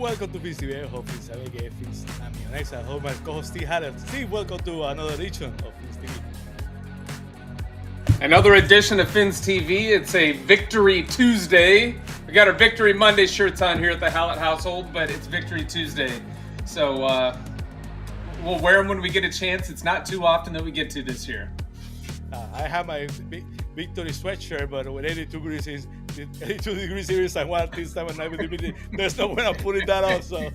welcome to Fins TV. I hope Fins Sammy, Fins Sammy, and next I hope my co-host Steve Hallett. Steve, welcome to another edition of Fins TV. Another edition of Fins TV. It's a Victory Tuesday. We got our Victory Monday shirts on here at the Hallett household, but it's Victory Tuesday. So we'll wear them when we get a chance. It's not too often that we get to this year. I have my Victory sweatshirt, but with 82 degrees Celsius and one this time of night with the there's no way I'm putting that on. So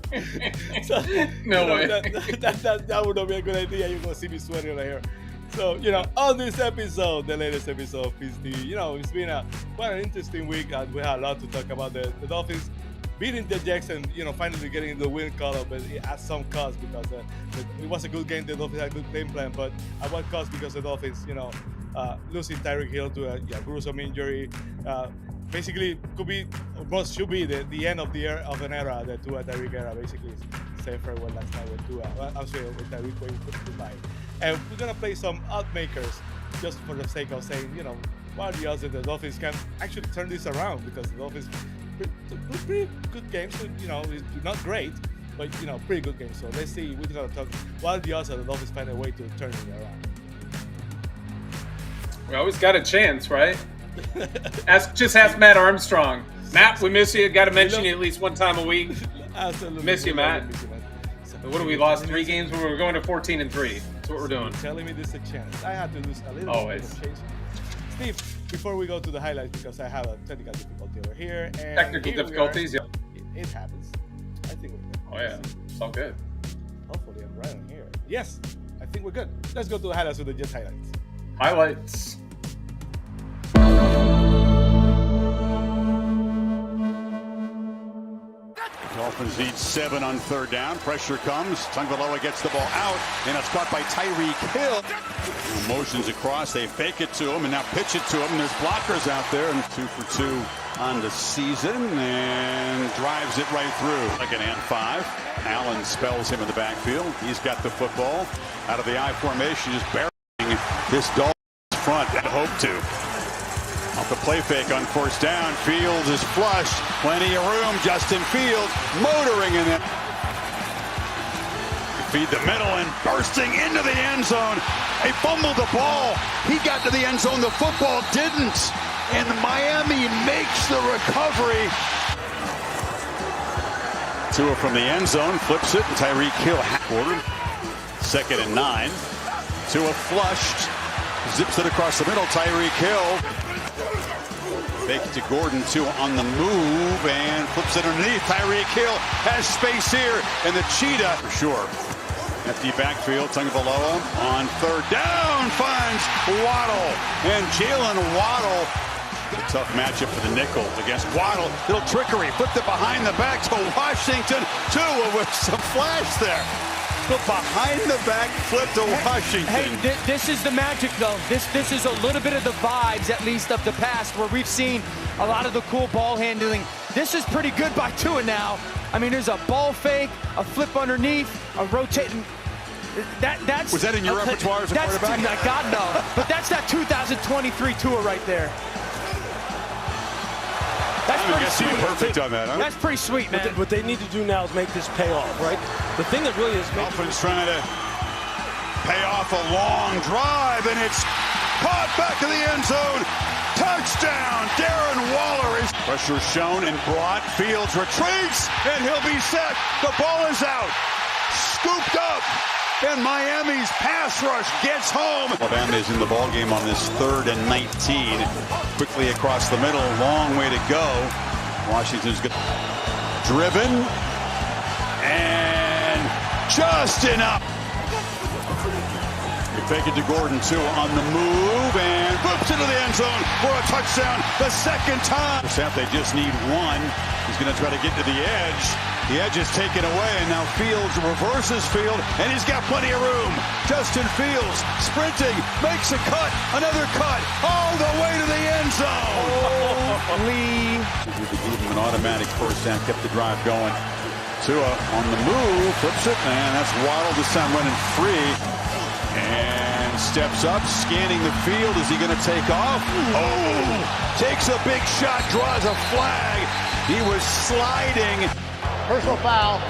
no way. That would not be a good idea. You're gonna see me sweating right here. So, on this episode, the latest episode of Fins TV, it's been quite an interesting week. We had a lot to talk about. The Dolphins beating the Jets and, finally getting the win column, but at some cost because it was a good game. The Dolphins had a good game plan, but at what cost? Because the Dolphins, losing Tyreek Hill to a gruesome injury, basically should be the end of an era, the Tyreek era. Basically, saying farewell last night with Tua. I'm sorry, with Tyreek waiting for goodbye. And we're gonna play some odd makers just for the sake of saying, what are the odds that the Dolphins can actually turn this around? Because the Dolphins pretty good games, not great, but pretty good games. So let's see. We're gonna talk. What are the odds that the Dolphins find a way to turn it around? We always got a chance, right? Just ask Matt Armstrong. Matt, we miss you. Got to mention you at least one time a week. Absolutely. Miss you, Matt. What have we lost 3 games when we were going to 14-3? That's what we're doing. Telling me this is a chance. I have to lose a little bit of change. Steve, before we go to the highlights, because I have a technical difficulty over here. And technical difficulties, yeah. It happens. I think we're good. Oh, yeah. It's all good. Hopefully I'm right on here. Yes, I think we're good. Let's go to the highlights with the Jets highlights. Highlights. Dolphins lead 7 on 3rd down. Pressure comes. Tagovailoa gets the ball out, and it's caught by Tyreek Hill. Motions across. They fake it to him, and now pitch it to him. There's blockers out there, and 2 for 2 on the season, and drives it right through. Second and 5. Allen spells him in the backfield. He's got the football out of the I formation, just burying this Dolphins front and hope to. Off the play fake on 1st down. Fields is flushed. Plenty of room. Justin Fields motoring in it. Feed the middle and bursting into the end zone. They fumbled the ball. He got to the end zone. The football didn't. And Miami makes the recovery. Tua from the end zone flips it, and Tyreek Hill quarter. 2nd and 9. Tua flushed. Zips it across the middle. Tyreek Hill. Fake it to Gordon, Tua on the move, and flips it underneath. Tyreek Hill has space here, and the cheetah, for sure. Empty backfield, Tagovailoa on 3rd down, finds Waddle. And Jalen Waddle, a tough matchup for the nickel against Waddle. Little trickery, flipped it behind the back to Washington. Tua with some flash there. But behind the back flip to Washington. Hey, this is the magic, though. This is a little bit of the vibes, at least, of the past, where we've seen a lot of the cool ball handling. This is pretty good by Tua now. I mean, there's a ball fake, a flip underneath, a rotating. That's was that in your repertoire as a quarterback? God, no. But that's that 2023 Tua right there. That's pretty sweet. Perfect on that, huh? That's pretty sweet, man. What they need to do now is make this pay off, right? The thing that really is Dolphins trying to pay off a long drive, and it's caught back to the end zone. Touchdown! Darren Waller is pressure shown and brought. Fields retreats, and he'll be set. The ball is out. Scooped up. And Miami's pass rush gets home. Alabama is in the ballgame on this 3rd and 19. Quickly across the middle, long way to go. Washington's good. Driven. And just enough. You fake it to Gordon, too, on the move. And flips into the end zone for a touchdown the 2nd time. They just need 1. He's going to try to get to the edge. The edge is taken away, and now Fields reverses field, and he's got plenty of room. Justin Fields sprinting, makes a cut, another cut, all the way to the end zone. Holy. An automatic 1st down, kept the drive going. Tua on the move, flips it, and that's Waddle this time running free. And steps up, scanning the field. Is he going to take off? Oh! Takes a big shot, draws a flag. He was sliding. Personal foul.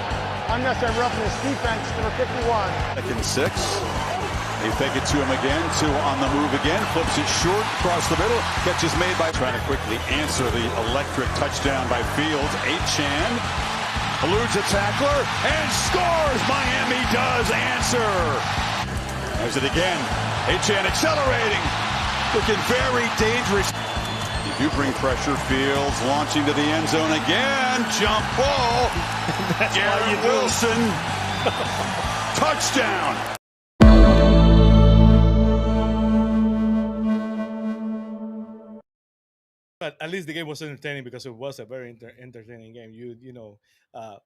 Unnecessary roughness. Defense, number 51. Second 6. They fake it to him again. 2 on the move again. Flips it short across the middle. Catch is made by trying to quickly answer the electric touchdown by Fields. Achan eludes a tackler and scores. Miami does answer. There's it again. Achan accelerating. Looking very dangerous. You do bring pressure. Fields launching to the end zone again. Jump ball. Garrett Wilson. Touchdown. But at least the game was entertaining because it was a very entertaining game.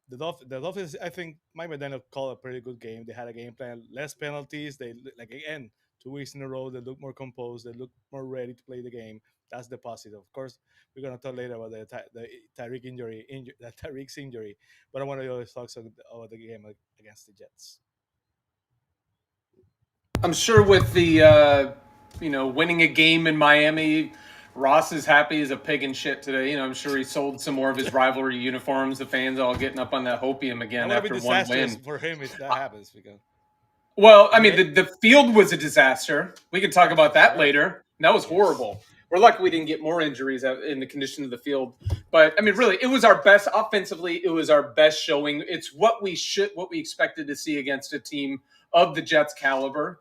The Dolphins, I think, Mike McDaniel called a pretty good game. They had a game plan, less penalties. They like again 2 weeks in a row. They look more composed. They look more ready to play the game. That's the positive. Of course, we're gonna talk later about the Tyreek Tyreek's injury. But I want to talk about the game against the Jets. I'm sure with the winning a game in Miami, Ross is happy as a pig in shit today. I'm sure he sold some more of his rivalry uniforms. The fans all getting up on that hopium again after one win. For him, if that happens, because. Well, I mean, the field was a disaster. We can talk about that later. That was horrible. We're lucky we didn't get more injuries in the condition of the field. But I mean, really, it was our best offensively. It was our best showing. It's what we expected to see against a team of the Jets' caliber.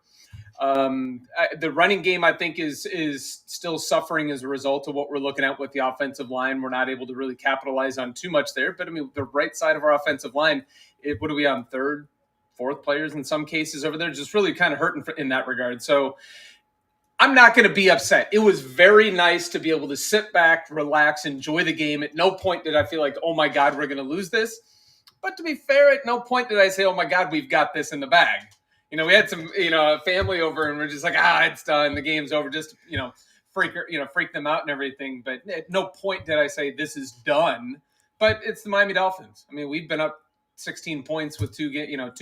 The running game, I think, is still suffering as a result of what we're looking at with the offensive line. We're not able to really capitalize on too much there. But I mean, the right side of our offensive line, what are we on, third, fourth players in some cases over there? Just really kind of hurting in that regard. So I'm not going to be upset. It was very nice to be able to sit back, relax, enjoy the game. At no point did I feel like, oh my God, we're going to lose this. But to be fair, at no point did I say, oh my God, we've got this in the bag. We had some, family over and we're just like, it's done. The game's over. Just, freak them out and everything. But at no point did I say this is done. But it's the Miami Dolphins. I mean, we've been up 16 points with 2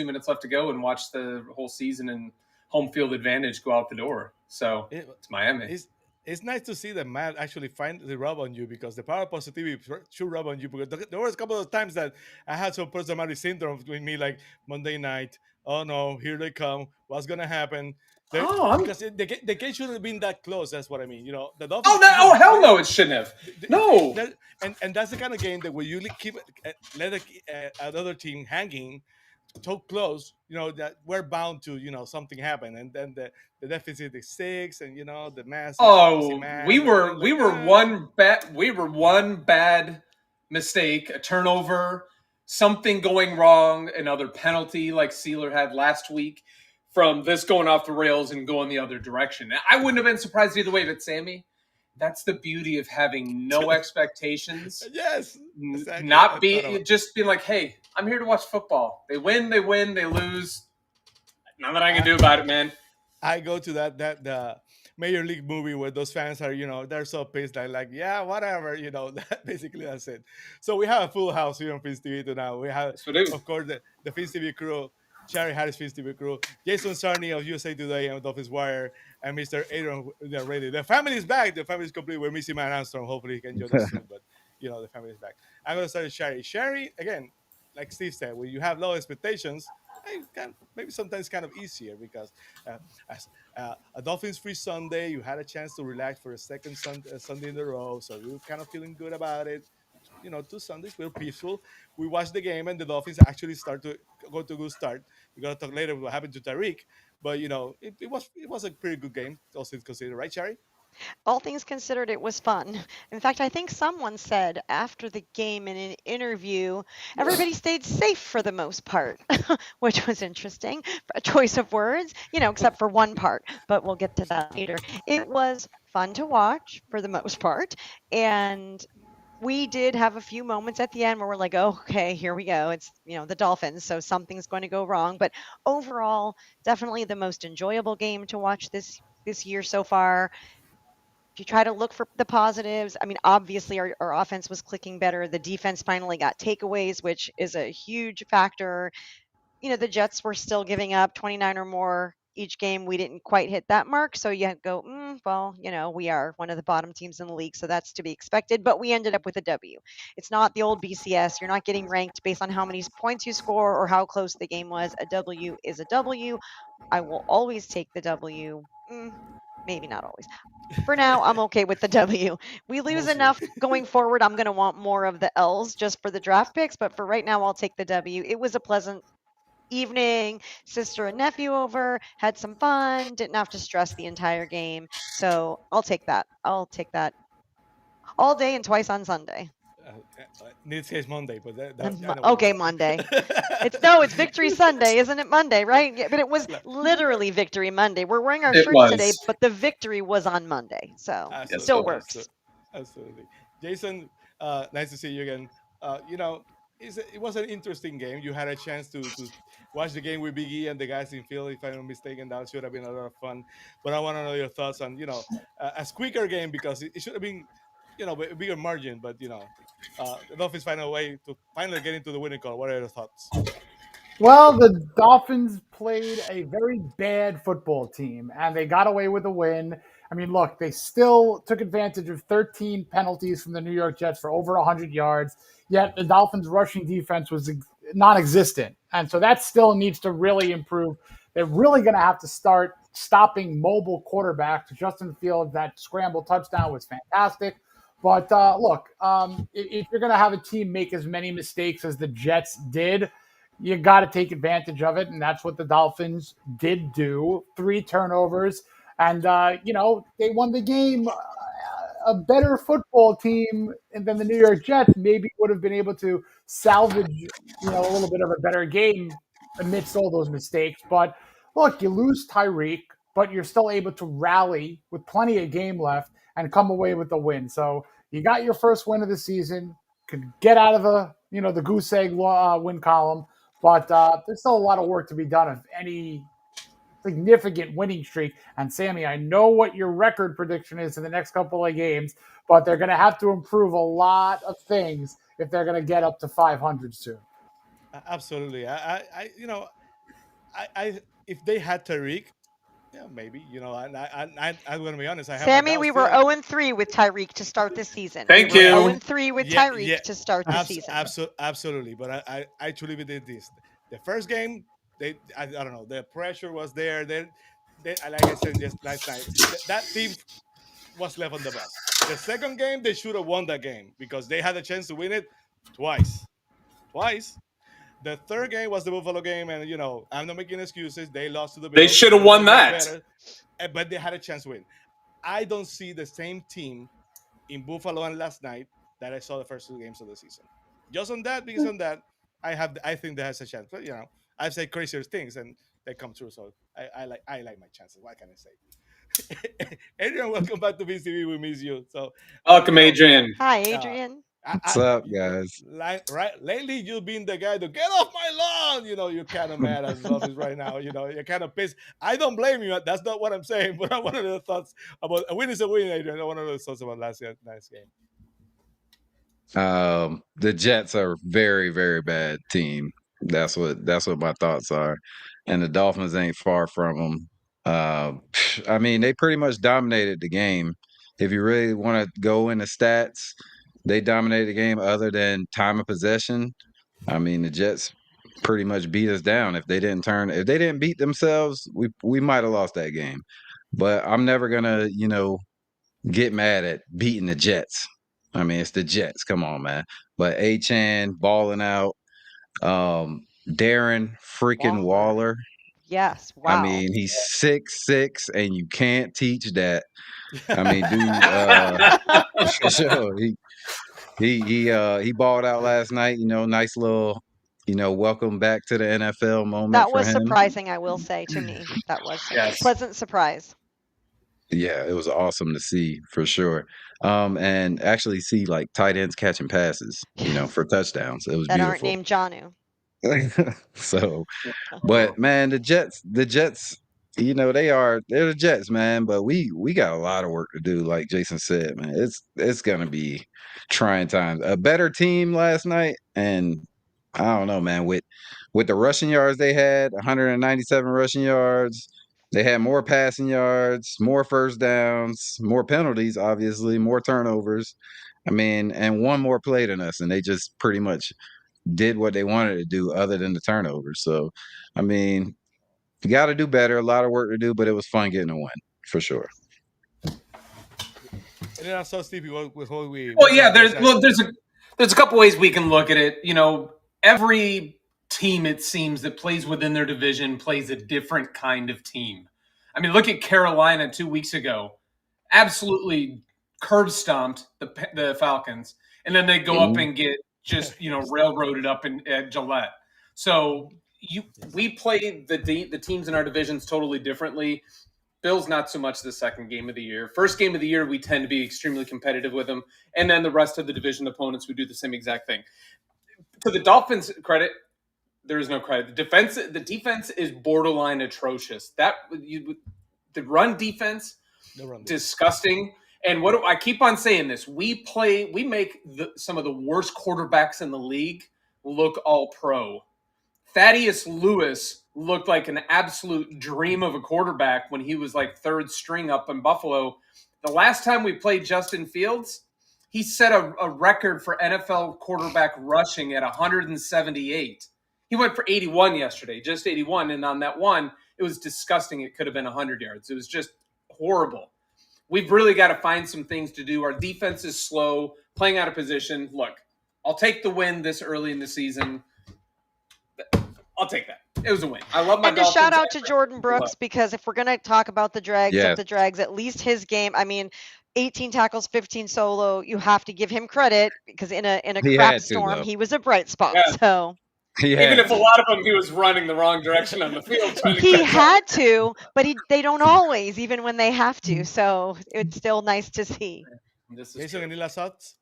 minutes left to go and watch the whole season and home field advantage go out the door. So it's Miami. It's nice to see that Matt actually find the rub on you, because the power of positivity should rub on you. Because there was a couple of times that I had some personality syndrome with me, like Monday night. Oh no, here they come. What's gonna happen? Because the game shouldn't have been that close. That's what I mean. The Dolphins. Oh hell no, it shouldn't have. No. And that's the kind of game that where you keep let another team hanging so close, that we're bound to, something happen, and then the deficit is 6, and the mass. We were one bad mistake, a turnover, something going wrong, another penalty like Sealer had last week, from this going off the rails and going the other direction. I wouldn't have been surprised either way, but Sammy, that's the beauty of having no expectations. Yes. Exactly. Not just being like, hey, I'm here to watch football. They win, they lose. Nothing I can do about it, man. I go to that Major League movie where those fans are, they're so pissed. They're like, yeah, whatever, basically that's it. So we have a full house here on Fins TV tonight. We have, of course, the Fins TV crew, Shari Hallett, Fins TV crew, Jason Sarney of USA Today and Dolphins Wire, and Mr. Adrian Rainey. The family is back. The family is complete. We're missing my Armstrong. Hopefully he can join us soon, but, the family is back. I'm going to start with Shari. Shari, again, like Steve said, when you have low expectations, maybe sometimes kind of easier, because as a Dolphins-free Sunday, you had a chance to relax for a second Sunday in a row, so you were kind of feeling good about it. 2 Sundays were peaceful. We watched the game, and the Dolphins actually start to go to a good start. We're gonna talk later what happened to Tyreek, but it was a pretty good game, all things considered, right, Shari? All things considered, it was fun. In fact, I think someone said after the game in an interview, everybody stayed safe for the most part, which was interesting. A choice of words, except for one part, but we'll get to that later. It was fun to watch for the most part. And we did have a few moments at the end where we're like, oh, okay, here we go. It's, the Dolphins, so something's going to go wrong. But overall, definitely the most enjoyable game to watch this year so far. If you try to look for the positives, I mean, obviously our offense was clicking better. The defense finally got takeaways, which is a huge factor. The Jets were still giving up 29 or more each game we didn't quite hit that mark. So you go, well, we are one of the bottom teams in the league, so that's to be expected. But we ended up with a W. It's not the old BCS. You're not getting ranked based on how many points you score or how close the game was. A W is a W. I will always take the W. Maybe not always. For now, I'm okay with the W. We lose Mostly. enough going forward. I'm going to want more of the L's just for the draft picks. But for right now, I'll take the W. It was a pleasant evening, sister and nephew over, had some fun, didn't have to stress the entire game. So I'll take that. I'll take that all day and twice on Sunday. In this case, Monday, but that Okay, Monday. It's Victory Sunday, isn't it? Monday, right? Yeah, but it was literally Victory Monday. We're wearing our It shirts was. today, but the victory was on Monday, so it still works. Absolutely. Jason, nice to see you again. It was an interesting game. You had a chance to watch the game with Big E and the guys in Philly. If I'm not mistaken, that should have been a lot of fun. But I want to know your thoughts on a quicker game because it should have been a bigger margin. But the Dolphins find a way to finally get into the winning column. What are your thoughts? Well, the Dolphins played a very bad football team, and they got away with a win. I mean, look, they still took advantage of 13 penalties from the New York Jets for over 100 yards, yet the Dolphins' rushing defense was non-existent. And so that still needs to really improve. They're really going to have to start stopping mobile quarterbacks. Justin Fields, that scramble touchdown was fantastic. But look, if you're going to have a team make as many mistakes as the Jets did, you got to take advantage of it, and that's what the Dolphins did do. 3 turnovers, and they won the game. A better football team than the New York Jets maybe would have been able to salvage, a little bit of a better game amidst all those mistakes. But look, you lose Tyreek, but you're still able to rally with plenty of game left and come away with the win. So you got your first win of the season. Could get out of the goose egg win column. But there's still a lot of work to be done of any significant winning streak. And Sammy, I know what your record prediction is in the next couple of games, but they're going to have to improve a lot of things if they're going to get up to 500 soon. Absolutely. If they had Tyreek, yeah, maybe. I'm going to be honest. I have Sammy, we were 0-3 with Tyreek to start the season. Thank we you. were 0-3 with Tyreek to start the season. Absolutely. But I truly believe this. The first game, I don't know. The pressure was there. They like I said just last night, that team was left on the bus. The second game, they should have won that game because they had a chance to win it twice. The third game was the Buffalo game, and I'm not making excuses. They lost to the Bills. They should have won that. Better, but they had a chance to win. I don't see the same team in Buffalo and last night that I saw the first 2 games of the season. Just on that, because on that, I think there has a chance. But I've said crazier things and they come true. So I like my chances. What can I say? Adrian, welcome back to VCV. We miss you. So welcome, Adrian. Hi, Adrian. What's up, guys? Lately, you've been the guy to get off my lawn. You're kind of mad at the office right now. You're kind of pissed. I don't blame you. That's not what I'm saying. But I want to know the thoughts about a win is a win, Adrian. I want to know the thoughts about last night's game. The Jets are a very, very bad team. That's what my thoughts are, and the Dolphins ain't far from them. I mean, they pretty much dominated the game. If you really want to go into stats, they dominated the game other than time of possession. I mean, the Jets pretty much beat us down. If they didn't beat themselves, we might have lost that game. But I'm never gonna, get mad at beating the Jets. I mean, it's the Jets. Come on, man. But Achane balling out. Darren freaking Waller. Yes. Wow. I mean, he's 6'6", and you can't teach that. I mean, dude, for sure. He balled out last night. Nice little, welcome back to the NFL moment. That was for him. surprising, I will say, to me. That was a pleasant surprise. Yeah, it was awesome to see for sure. And actually see like tight ends catching passes, for touchdowns. It was that beautiful. Aren't named Janu. So, but man, the Jets, they're the Jets, man. But we got a lot of work to do, like Jason said, man. It's gonna be trying times. A better team last night, and I don't know, man. With the rushing yards they had, 197 rushing yards. They had more passing yards, more first downs, more penalties, obviously, more turnovers. I mean, and one more play than us, and they just pretty much did what they wanted to do other than the turnovers. So, I mean, you got to do better. A lot of work to do, but it was fun getting a win for sure. And then I saw Stevie with what we. Well, yeah, there's a couple ways we can look at it. You know, every team, it seems, that plays within their division plays a different kind of team. I mean, look at Carolina 2 weeks ago. Absolutely curb stomped the Falcons. And then they go up and get just, railroaded up at Gillette. So we play the teams in our divisions totally differently. Bills not so much the second game of the year. First game of the year, we tend to be extremely competitive with them. And then the rest of the division opponents, we do the same exact thing. To the Dolphins' credit, there is no credit. The defense is borderline atrocious. The run defense, disgusting. And what I keep on saying this: we make some of the worst quarterbacks in the league look all pro. Thaddeus Lewis looked like an absolute dream of a quarterback when he was like third string up in Buffalo. The last time we played Justin Fields, he set a record for NFL quarterback rushing at 178. He went for 81 yesterday, just 81. And on that one, it was disgusting. It could have been 100 yards. It was just horrible. We've really got to find some things to do. Our defense is slow, playing out of position. Look, I'll take the win this early in the season. I'll take that. It was a win. I love my Dolphins. And to shout out to Jordan Brooks, because if we're going to talk about the dregs of the dregs, at least his game, 18 tackles, 15 solo, you have to give him credit, because in a crap storm, he was a bright spot. Yeah. So even if a lot of them he was running the wrong direction on the field. He had to, but they don't always, even when they have to. So it's still nice to see. Jason, any last thoughts?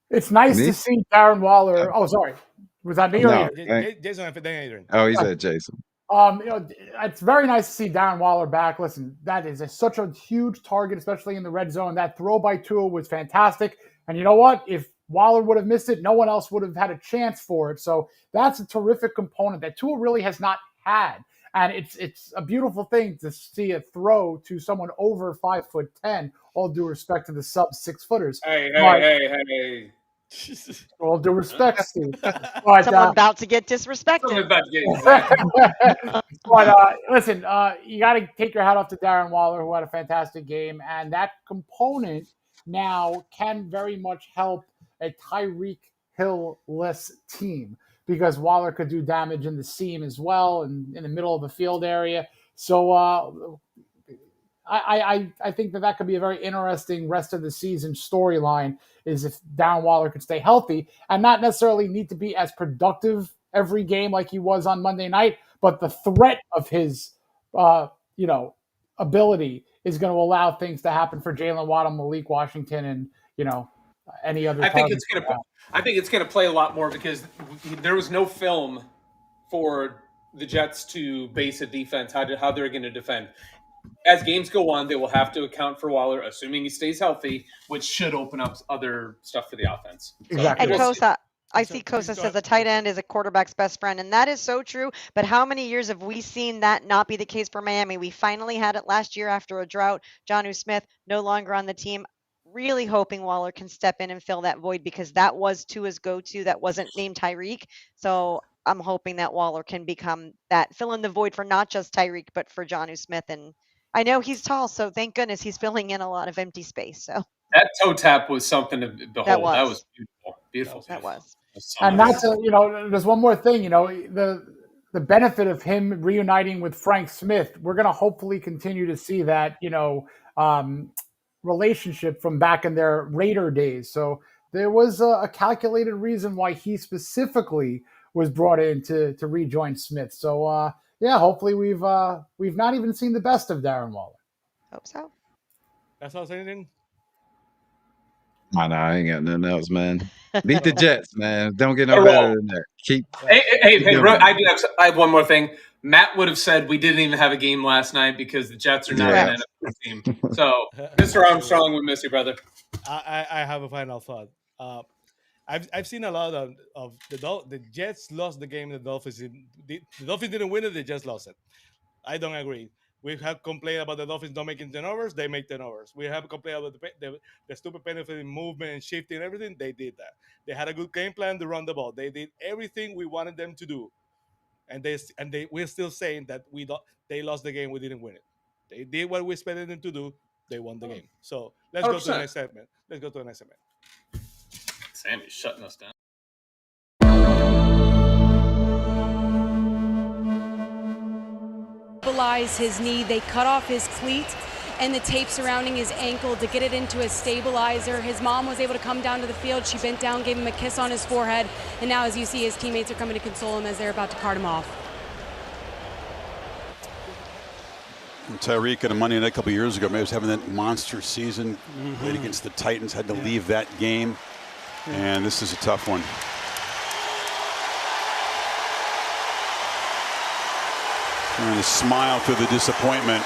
It's nice to see Darren Waller. Oh, sorry. Was that me? No, Jason and Adrian. Oh, he said Jason. It's very nice to see Darren Waller back. Listen, that is such a huge target, especially in the red zone. That throw by Tua was fantastic. And you know what? If Waller would have missed it, no one else would have had a chance for it. So that's a terrific component that Tua really has not had. And it's a beautiful thing to see a throw to someone over 5'10", all due respect to the sub 6-footers. Hey. All due respect, Steve. But, someone about to get disrespected. But listen, you got to take your hat off to Darren Waller, who had a fantastic game. And that component now can very much help a Tyreek Hill-less team, because Waller could do damage in the seam as well and in the middle of the field area. So I think that could be a very interesting rest of the season storyline, is if Darren Waller could stay healthy and not necessarily need to be as productive every game like he was on Monday night, but the threat of his ability is going to allow things to happen for Jalen Waddle, Malik Washington, and any other. I think it's going to play a lot more, because there was no film for the Jets to base a defense, how they're going to defend. As games go on, they will have to account for Waller, assuming he stays healthy, which should open up other stuff for the offense. Exactly. And Kosa, I see Kosa says a tight end is a quarterback's best friend, and that is so true. But how many years have we seen that not be the case for Miami? We finally had it last year after a drought. Jonnu Smith no longer on the team. Really hoping Waller can step in and fill that void, because that was Tua's go-to. That wasn't named Tyreek. So I'm hoping that Waller can become that, fill in the void for not just Tyreek, but for Jonnu Smith. And I know he's tall, so thank goodness he's filling in a lot of empty space. So that toe tap was something to behold. That was beautiful. That was. And not to, there's one more thing, the benefit of him reuniting with Frank Smith, we're going to hopefully continue to see that, relationship from back in their Raider days. So there was a calculated reason why he specifically was brought in to rejoin Smith. So, hopefully we've not even seen the best of Darren Waller. Hope so. That's all anything. I ain't got nothing else, man. Beat the Jets, man. Don't get no better than that. I have one more thing. Matt would have said we didn't even have a game last night because the Jets are not an NFL team. So, Mr. Armstrong, we miss you, brother. I have a final thought. I've seen a lot of the Jets lost the game. The Dolphins didn't win it. They just lost it. I don't agree. We have complained about the Dolphins not making turnovers. They make turnovers. We have complained about the stupid penalty movement and shifting and everything. They did that. They had a good game plan to run the ball. They did everything we wanted them to do, and we're still saying that they lost the game. We didn't win it. They did what we expected them to do. They won the game. So let's go to the 100%. next segment. Let's go to the next segment. Sammy's shutting us down. Stabilize his knee. They cut off his cleat and the tape surrounding his ankle to get it into a stabilizer. His mom was able to come down to the field. She bent down, gave him a kiss on his forehead, and now as you see, his teammates are coming to console him as they're about to cart him off. Tyreek on a Monday night a couple years ago, maybe was having that monster season. Played against the Titans, had to leave that game, and this is a tough one. Trying to smile through the disappointment.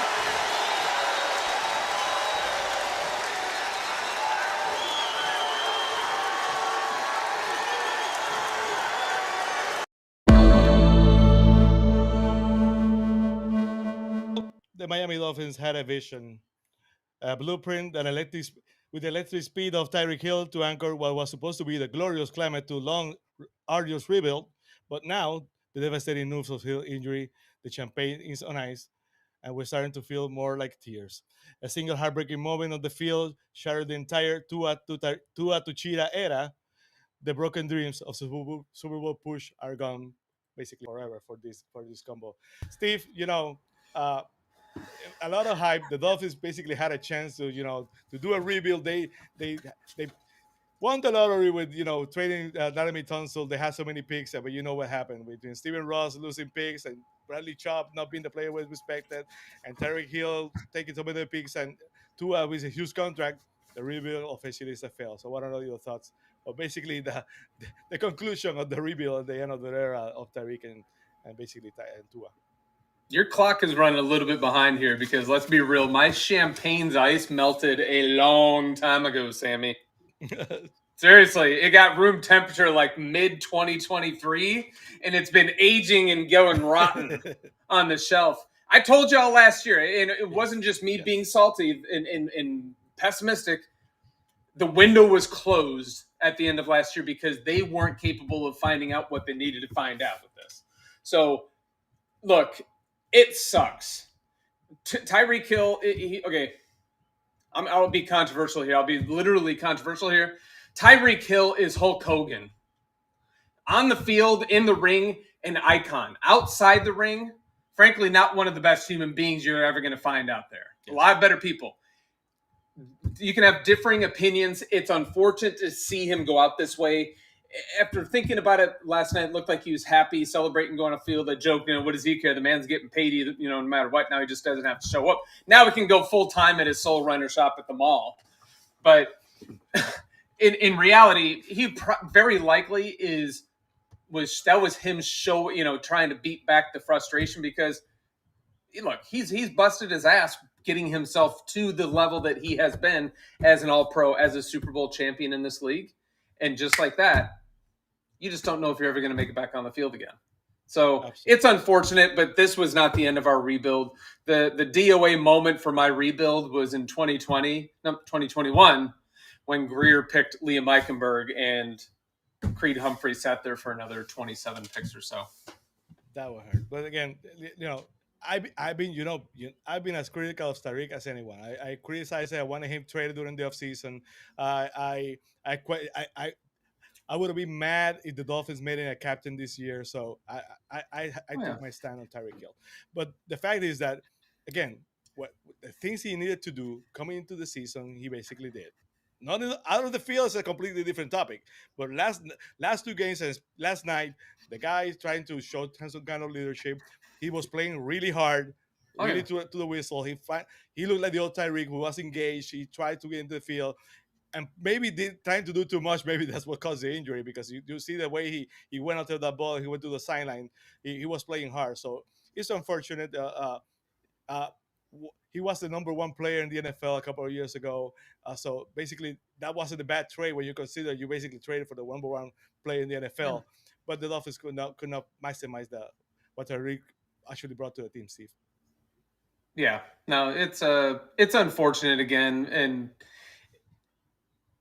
The Miami Dolphins had a vision, a blueprint, with the electric speed of Tyreek Hill to anchor what was supposed to be the glorious climate to long, arduous rebuild. But now, the devastating news of Hill injury, the champagne is on ice, and we're starting to feel more like tears. A single heartbreaking moment on the field shattered the entire Tua to Cheetah era. The broken dreams of Super Bowl push are gone basically forever for this combo. Steve, a lot of hype. The Dolphins basically had a chance to do a rebuild. They won the lottery with trading Laramie Tunsil. They had so many picks, but you know what happened between Steven Ross losing picks and Bradley Chubb not being the player we expected, and Tyreek Hill taking so many picks and Tua with a huge contract. The rebuild officially is a fail. So, what are your thoughts? But basically, the conclusion of the rebuild at the end of the era of Tyreek and basically and Tua. Your clock is running a little bit behind here because let's be real, my champagne's ice melted a long time ago, Sammy. Seriously, it got room temperature like mid 2023, and it's been aging and going rotten on the shelf. I told y'all last year, and it wasn't just me being salty and pessimistic. The window was closed at the end of last year because they weren't capable of finding out what they needed to find out with this. So, look, it sucks. Tyreek Hill, okay, I'll be controversial here. I'll be literally controversial here. Tyreek Hill is Hulk Hogan. On the field, in the ring, an icon. Outside the ring, frankly, not one of the best human beings you're ever going to find out there. A lot of better people. You can have differing opinions. It's unfortunate to see him go out this way. After thinking about it last night, it looked like he was happy, celebrating, going on the field. I joked, what does he care? The man's getting paid, no matter what. Now he just doesn't have to show up. Now he can go full time at his soul runner shop at the mall. But in reality, he very likely was him trying to beat back the frustration because look, he's busted his ass getting himself to the level that he has been as an All-Pro, as a Super Bowl champion in this league, and just like that, you just don't know if you're ever going to make it back on the field again. So Absolutely. It's unfortunate, but this was not the end of our rebuild. The DOA moment for my rebuild was in 2021, when Greer picked Liam Eichenberg and Creed Humphrey sat there for another 27 picks or so. That would hurt. But again, I've been as critical of Tyreek as anyone. I criticized it. I wanted him traded during the offseason. I would have been mad if the Dolphins made him a captain this year. So I took my stand on Tyreek Hill. But the fact is that, again, what the things he needed to do coming into the season, he basically did. Not out of the field is a completely different topic. But last two games and last night, the guy is trying to show some kind of leadership. He was playing really hard, to the whistle. He looked like the old Tyreek who was engaged. He tried to get into the field. And maybe trying to do too much, maybe that's what caused the injury, because you see the way he went after that ball, he went to the sideline. He was playing hard. So it's unfortunate. He was the number one player in the NFL a couple of years ago. So basically, that wasn't a bad trade when you consider you basically traded for the number one player in the NFL. Yeah. But the Dolphins could not maximize what Tyreek actually brought to the team, Steve. Yeah, no, it's unfortunate again, and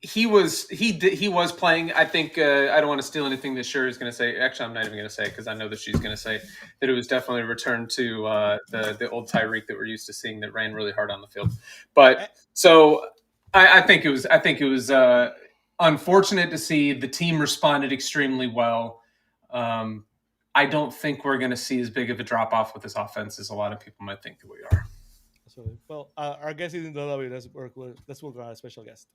he was playing. I think I don't want to steal anything that Shari's going to say. Actually, I'm not even going to say because I know that she's going to say that it was definitely a return to the old Tyreek that we're used to seeing that ran really hard on the field. But so I think it was unfortunate to see. The team responded extremely well. I don't think we're going to see as big of a drop off with this offense as a lot of people might think that we are. So, well, our guest is in the lobby. Let's work on our special guest.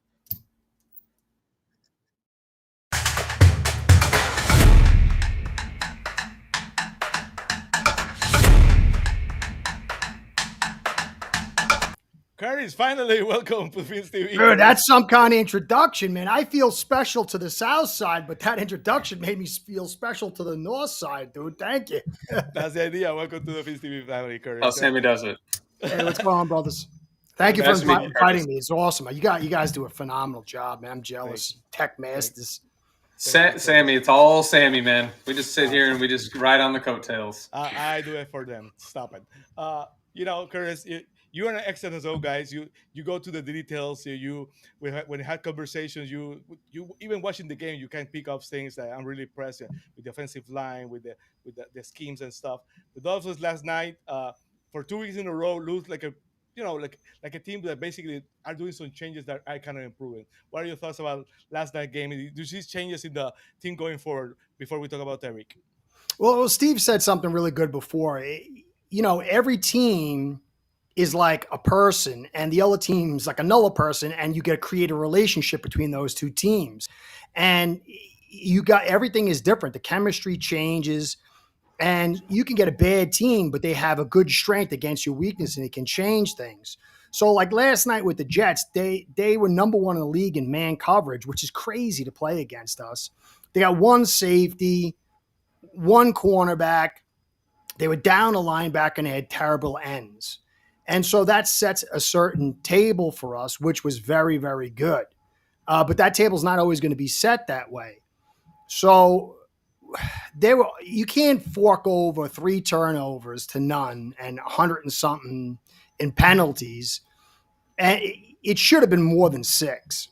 Curtis, finally, welcome to Fins TV. Dude, that's some kind of introduction, man. I feel special to the South Side, but that introduction made me feel special to the North Side, dude. Thank you. That's the idea. Welcome to the Fins TV family, Curtis. Oh, Sammy does it. Hey, what's going on, brothers? Thank you for inviting me. It's awesome. You guys do a phenomenal job, man. I'm jealous. Tech masters. Sammy, it's all Sammy, man. We just sit here and we just ride on the coattails. I do it for them. Stop it. Curtis, you're an excellent as well, guys. You go to the details. When you had conversations, you even watching the game, you can pick up things that I'm really impressed with the offensive line, with the schemes and stuff. The Dolphins last night, for 2 weeks in a row, lose like a a team that basically are doing some changes that are kind of improving. What are your thoughts about last night game? Do you see changes in the team going forward before we talk about Tyreek? Well, Steve said something really good before. Every team is like a person and the other team's like another person, and you get to create a relationship between those two teams. And everything is different. The chemistry changes. And you can get a bad team, but they have a good strength against your weakness, and it can change things. So like last night with the Jets, they were number one in the league in man coverage, which is crazy to play against us. They got one safety, one cornerback. They were down a linebacker and they had terrible ends. And so that sets a certain table for us, which was very, very good. But that table's not always going to be set that way. So you can't fork over 3 turnovers to none and 100 and something in penalties. And it should have been more than 6.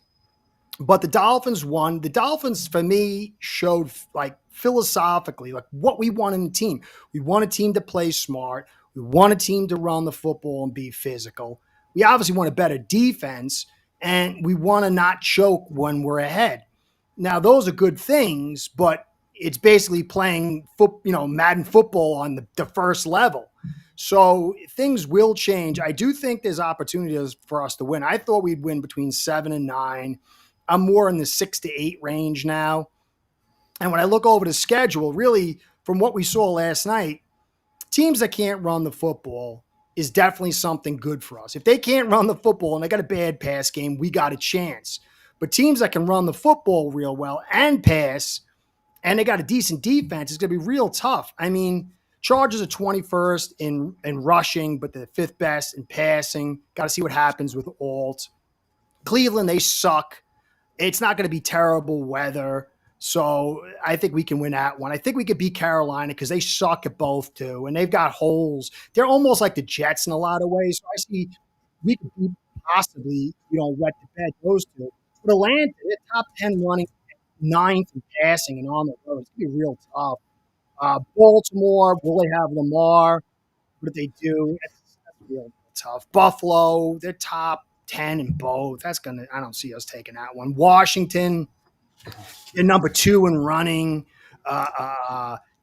But the Dolphins won. The Dolphins, for me, showed like philosophically like what we want in the team. We want a team to play smart. We want a team to run the football and be physical. We obviously want a better defense, and we want to not choke when we're ahead. Now, those are good things, but it's basically playing Madden football on the first level. So things will change. I do think there's opportunities for us to win. I thought we'd win between 7 and 9. I'm more in the 6 to 8 range now. And when I look over the schedule, really from what we saw last night, teams that can't run the football is definitely something good for us. If they can't run the football and they got a bad pass game, we got a chance. But teams that can run the football real well and pass, and they got a decent defense, it's going to be real tough. I mean, Chargers are 21st in rushing, but they're 5th best in passing. Got to see what happens with Alt. Cleveland, they suck. It's not going to be terrible weather. So I think we can win that one. I think we could beat Carolina because they suck at both too, and they've got holes. They're almost like the Jets in a lot of ways. So I see we could possibly, wet the bed those two. But Atlanta, they're top 10 running, 9th in passing and on the road. It's going to be real tough. Baltimore, will they have Lamar? What do they do? That's real tough. Buffalo, they're top 10 in both. I don't see us taking that one. Washington, they're number 2 in running.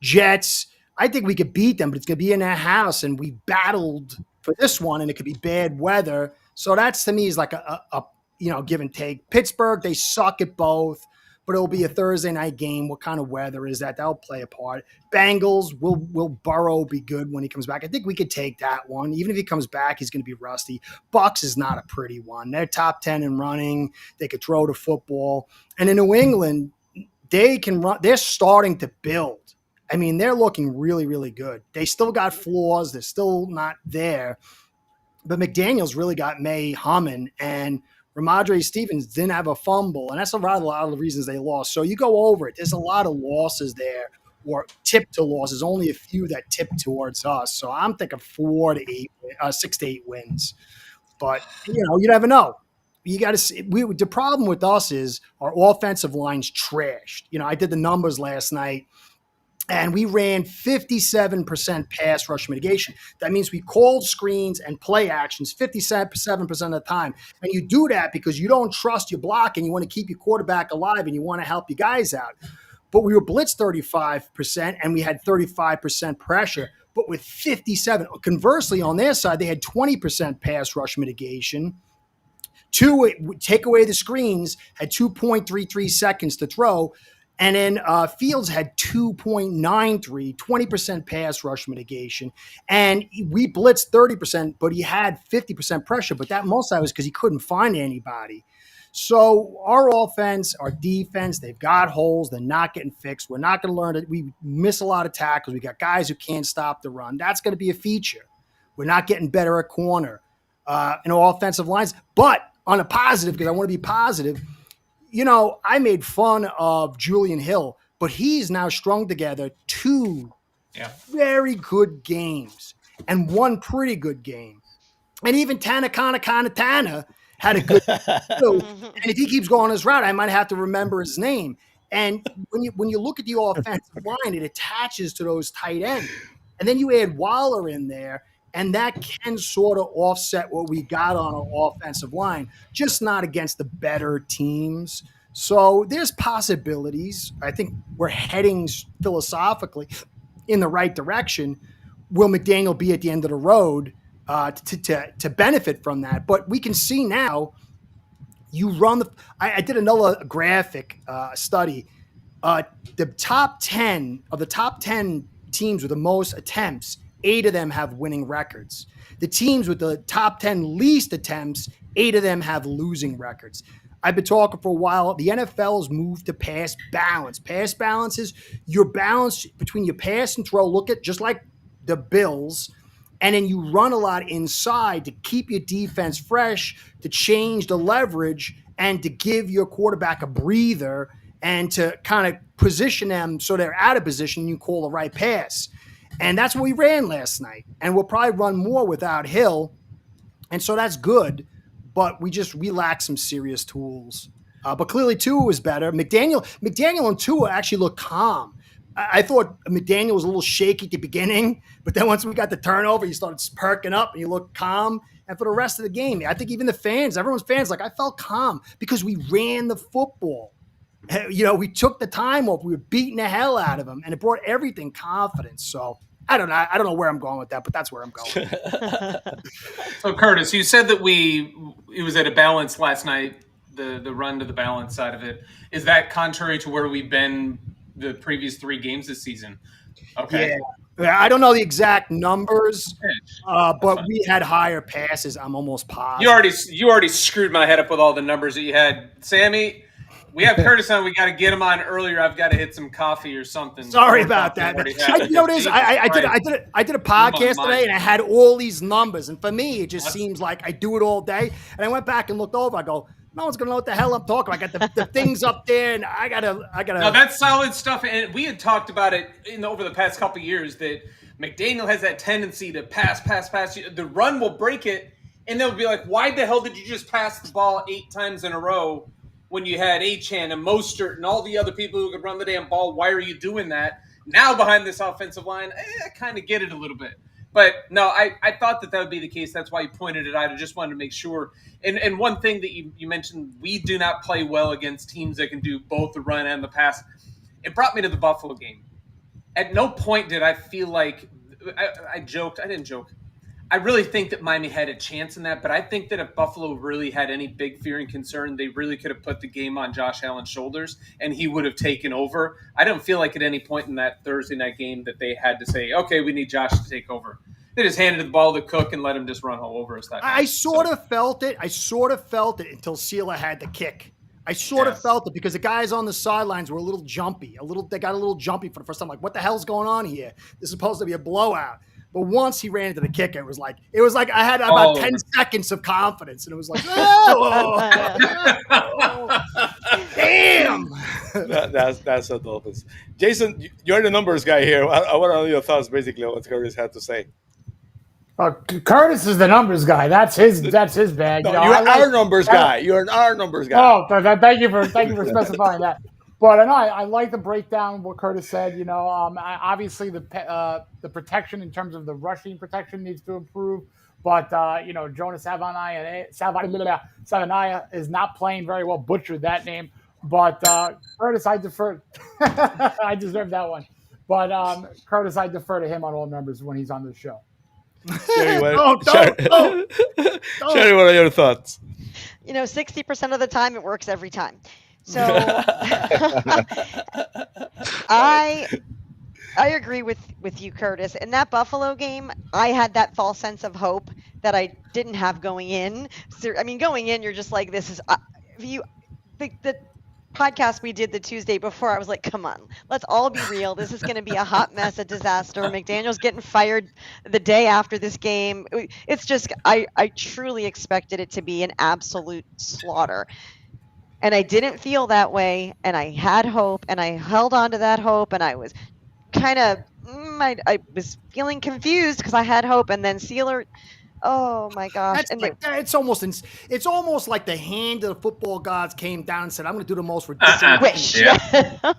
Jets, I think we could beat them, but it's going to be in their house, and we battled for this one, and it could be bad weather. So that's, to me, is like a give and take. Pittsburgh, they suck at both, but it'll be a Thursday night game. What kind of weather is that? That'll play a part. Bengals, will Burrow be good when he comes back? I think we could take that one. Even if he comes back, he's going to be rusty. Bucks is not a pretty one. They're top 10 in running. They could throw the football. And in New England, they can run. They're starting to build. I mean, they're looking really, really good. They still got flaws. They're still not there. But McDaniels really got May humming, and Ramondre Stevens didn't have a fumble, and that's a lot of the reasons they lost. So you go over it. There's a lot of losses there or tip to losses. Only a few that tip towards us. So I'm thinking 6 to 8 wins. But, you never know. You got to see. The problem with us is our offensive line's trashed. I did the numbers last night, and we ran 57% pass rush mitigation. That means we called screens and play actions 57% of the time. And you do that because you don't trust your block and you want to keep your quarterback alive and you want to help your guys out. But we were blitzed 35% and we had 35% pressure. But with 57, conversely, on their side, they had 20% pass rush mitigation. Take away the screens, had 2.33 seconds to throw. And then Fields had 2.93, 20% pass rush mitigation. And we blitzed 30%, but he had 50% pressure. But that most of that was because he couldn't find anybody. So our offense, our defense, they've got holes. They're not getting fixed. We're not going to learn it. We miss a lot of tackles. We got guys who can't stop the run. That's going to be a feature. We're not getting better at corner in our offensive lines. But on a positive, because I want to be positive, I made fun of Julian Hill, but he's now strung together 2 very good games and 1 pretty good game. And even Tana had a good too. And if he keeps going this route, I might have to remember his name. And when you look at the offensive line, it attaches to those tight ends. And then you add Waller in there, and that can sort of offset what we got on our offensive line, just not against the better teams. So there's possibilities. I think we're heading philosophically in the right direction. Will McDaniel be at the end of the road to benefit from that? But we can see now you run I did another graphic study. The top 10 teams with the most attempts, 8 of them have winning records. The teams with the top 10 least attempts, 8 of them have losing records. I've been talking for a while. The NFL's moved to pass balance. Pass balance is your balance between your pass and throw. Look at just like the Bills. And then you run a lot inside to keep your defense fresh, to change the leverage, and to give your quarterback a breather and to kind of position them so they're out of position. You call the right pass. And that's what we ran last night. And we'll probably run more without Hill. And so that's good. But we lack some serious tools. But clearly Tua was better. McDaniel and Tua actually looked calm. I thought McDaniel was a little shaky at the beginning, but then once we got the turnover, he started perking up and he looked calm. And for the rest of the game, I think even the fans, everyone's fans, I felt calm because we ran the football. We took the time off. We were beating the hell out of them, and it brought everything confidence. So I don't know where I'm going with that, but that's where I'm going. So Curtis, you said that it was at a balance last night, the run to the balance side of it. Is that contrary to where we've been the previous 3 games this season? Okay. Yeah. I don't know the exact numbers, but we had higher passes. I'm almost positive. You already screwed my head up with all the numbers that you had. Sammy, we have Curtis on. We got to get him on earlier. I've got to hit some coffee or something. Sorry about that. I did a podcast today, and I had all these numbers. And for me, it just seems like I do it all day. And I went back and looked over. I go, no one's going to know what the hell I'm talking about. I got the things up there, and I got to. No, that's solid stuff. And we had talked about it over the past couple of years that McDaniel has that tendency to pass. The run will break it, and they'll be like, why the hell did you just pass the ball 8 times in a row when you had Achane and Mostert and all the other people who could run the damn ball? Why are you doing that? Now behind this offensive line, I kind of get it a little bit. But no, I thought that would be the case. That's why you pointed it out. I just wanted to make sure. And one thing that you mentioned, we do not play well against teams that can do both the run and the pass. It brought me to the Buffalo game. At no point did I feel like I joked. I didn't joke. I really think that Miami had a chance in that, but I think that if Buffalo really had any big fear and concern, they really could have put the game on Josh Allen's shoulders, and he would have taken over. I don't feel like at any point in that Thursday night game that they had to say, okay, we need Josh to take over. They just handed the ball to Cook and let him just run all over us. I sort of felt it until Sela had the kick. I sort of felt it because the guys on the sidelines were a little jumpy. They got a little jumpy for the first time. Like, what the hell's going on here? This is supposed to be a blowout. But once he ran into the kick, it was like I had about 10 seconds of confidence, and it was like, damn. That's the Dolphins. Jason, you're the numbers guy here. I want to know your thoughts basically on what Curtis had to say. Curtis is the numbers guy. That's his bag. No, You know, you're I like our numbers guy. You're an our numbers guy. Oh, thank you for specifying that. But I like the breakdown of what Curtis said. You know, obviously the protection in terms of the rushing protection needs to improve. But you know, Jonas Savaiinaea is not playing very well. Butchered that name. But Curtis, I defer. I deserve that one. But Curtis, I defer to him on all numbers when he's on the show. Shari, Don't. Shari, what are your thoughts? You know, 60% of the time it works every time. So I agree with you, Curtis. In that Buffalo game, I had that false sense of hope that I didn't have going in. So, I mean, going in, you're just like, this is the podcast we did the Tuesday before. I was like, come on, let's all be real. This is going to be a hot mess, a disaster. McDaniel's getting fired the day after this game. It's just, I truly expected it to be an absolute slaughter. And I didn't feel that way, and I had hope, and I held on to that hope, and I was kind of, I was feeling confused because I had hope, and then Sealer, oh my gosh! It's almost like the hand of the football gods came down and said, "I'm going to do the most ridiculous." Wish, yeah.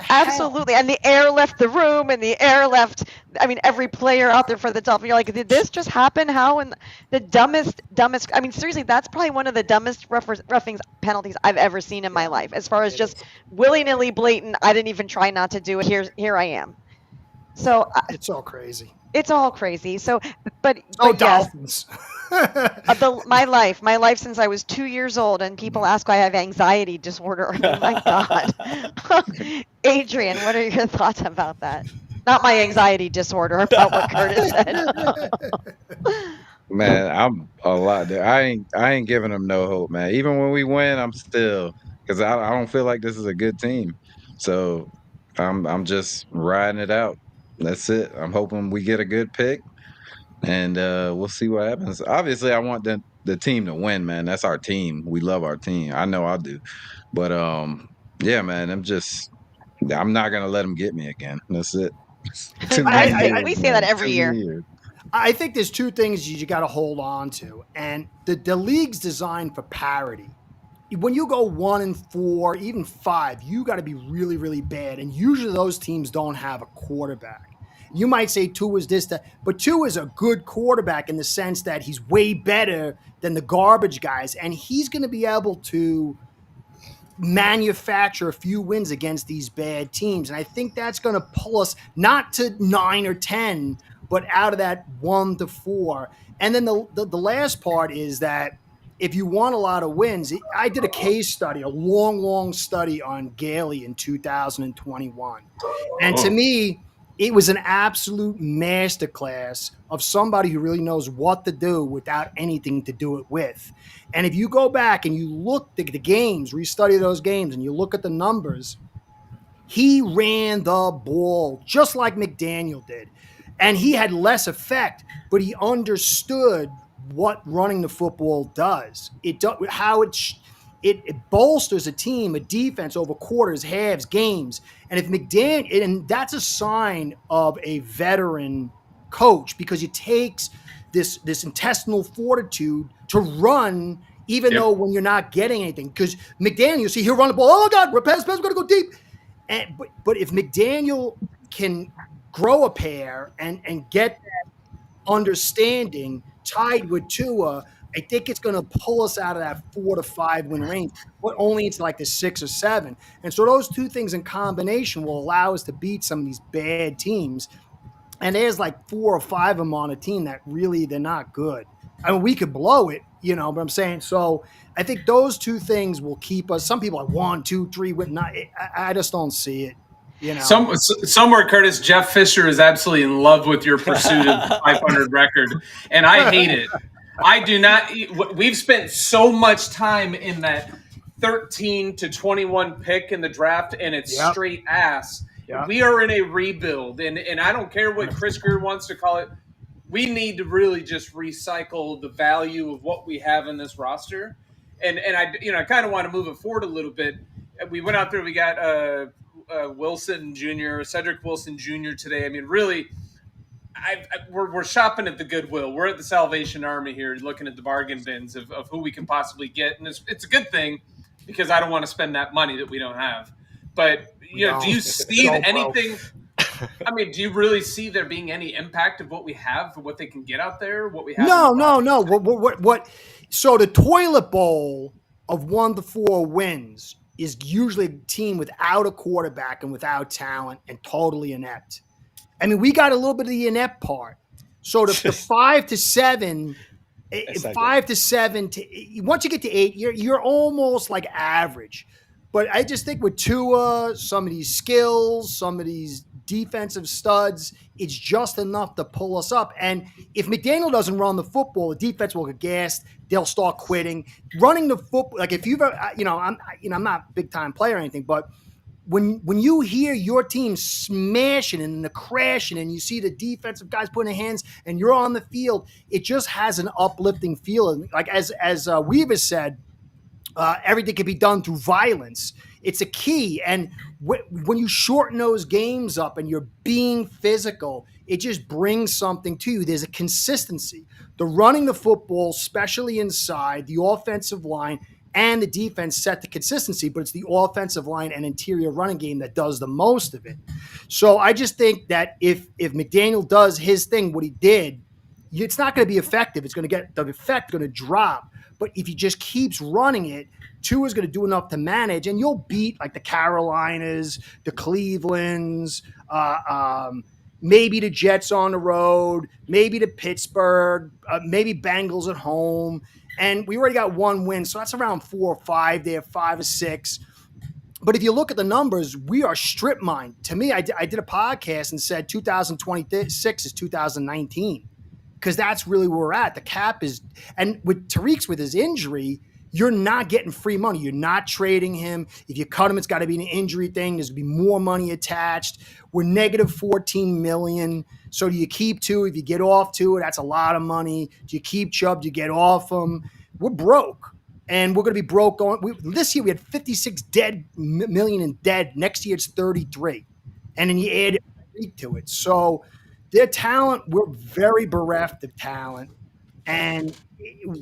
Absolutely, and the air left the room, and the air left. I mean, every player out there for the Dolphins. You're like, did this just happen? How? And the dumbest. I mean, seriously, that's probably one of the dumbest roughing penalties I've ever seen in my life. As far as just willy-nilly, blatant. I didn't even try not to do it. Here I am. So it's all crazy. It's all crazy. So, but Dolphins. My life since I was 2 years old, and people ask why I have anxiety disorder. Oh my God. Adrian, what are your thoughts about that? Not my anxiety disorder, about what Curtis said. Man, I'm a lot there. I ain't giving them no hope, man. Even when we win, I'm still, because I don't feel like this is a good team. So I'm just riding it out. That's it. I'm hoping we get a good pick, and we'll see what happens. Obviously, I want the team to win, man. That's our team. We love our team. I know I do. But yeah, man, I'm not gonna let them get me again. That's it. We say that every year. I think there's two things you got to hold on to, and the league's designed for parity. When you go 1-4, even 5, you got to be really, really bad, and usually those teams don't have a quarterback. You might say Tua is this, that, but Tua is a good quarterback in the sense that he's way better than the garbage guys, and he's going to be able to manufacture a few wins against these bad teams. And I think that's going to pull us not to 9 or 10, but out of that 1-4. And then the last part is that if you want a lot of wins, I did a case study, a long study on Gailey in 2021. And to me, it was an absolute masterclass of somebody who really knows what to do without anything to do it with. And if you go back and you look at the games, restudy those games, and you look at the numbers, he ran the ball just like McDaniel did. And he had less effect, but he understood what running the football does. It bolsters a team, a defense over quarters, halves, games. And if McDaniel, and that's a sign of a veteran coach, because it takes this intestinal fortitude to run, even though when you're not getting anything. Because McDaniel, you see, he'll run the ball. Oh God, Pez going to go deep. But if McDaniel can grow a pair and get that understanding tied with Tua, I think it's going to pull us out of that 4 to 5 win range, but only into like the 6 or 7. And so those two things in combination will allow us to beat some of these bad teams. And there's like 4 or 5 of them on a team that really, they're not good. I mean, we could blow it, but I'm saying, so I think those two things will keep us. Some people are 1, 2, 3 win. I just don't see it. Somewhere, Curtis, Jeff Fisher is absolutely in love with your pursuit of 500 record, and I hate it. I do not. We've spent so much time in that 13 to 21 pick in the draft, and it's straight ass. Yep. We are in a rebuild, and I don't care what Chris Greer wants to call it. We need to really just recycle the value of what we have in this roster, and I kind of want to move it forward a little bit. we went out there. We got Wilson Jr., Cedric Wilson Jr. today. I mean, really, we're shopping at the Goodwill. We're at the Salvation Army here, looking at the bargain bins of who we can possibly get, and it's a good thing because I don't want to spend that money that we don't have. But do you see anything? I mean, do you really see there being any impact of what we have, what they can get out there, what we have? No. What? So the toilet bowl of 1 to 4 wins is usually a team without a quarterback and without talent and totally inept. I mean, we got a little bit of the inept part. So the 5 to 7, 5 to 7 to once you get to 8, you're almost like average. But I just think with Tua, some of these skills, some of these defensive studs, it's just enough to pull us up. And if McDaniel doesn't run the football, the defense will get gassed. They'll start quitting. Running the football, like if you've, I'm not a big time player or anything, but when you hear your team smashing and the crashing and you see the defensive guys putting their hands and you're on the field, it just has an uplifting feeling. Like as Weaver said, everything can be done through violence. It's a key. And when you shorten those games up and you're being physical, it just brings something to you. There's a consistency. The running the football, especially inside, the offensive line and the defense set the consistency, but it's the offensive line and interior running game that does the most of it. So I just think that if McDaniel does his thing, what he did, it's not going to be effective. It's going to get the effect going to drop. But if he just keeps running it, Tua is going to do enough to manage, and you'll beat like the Carolinas, the Clevelands, maybe the Jets on the road, maybe the Pittsburgh, maybe Bengals at home. And we already got 1 win, so that's around 4 or 5 there, 5 or 6. But if you look at the numbers, we are strip mined. To me, I did a podcast and said 2026 is 2019 because that's really where we're at. The cap is – and with Tyreek's with his injury, you're not getting free money. You're not trading him. If you cut him, it's got to be an injury thing. There's going to be more money attached. We're negative $14 million. So do you keep Tua? If you get off Tua, that's a lot of money. Do you keep Chubb? Do you get off him? We're broke. And we're going to be broke this year we had 56 million in dead. Next year it's 33. And then you add Tyreek to it. So their talent, we're very bereft of talent. And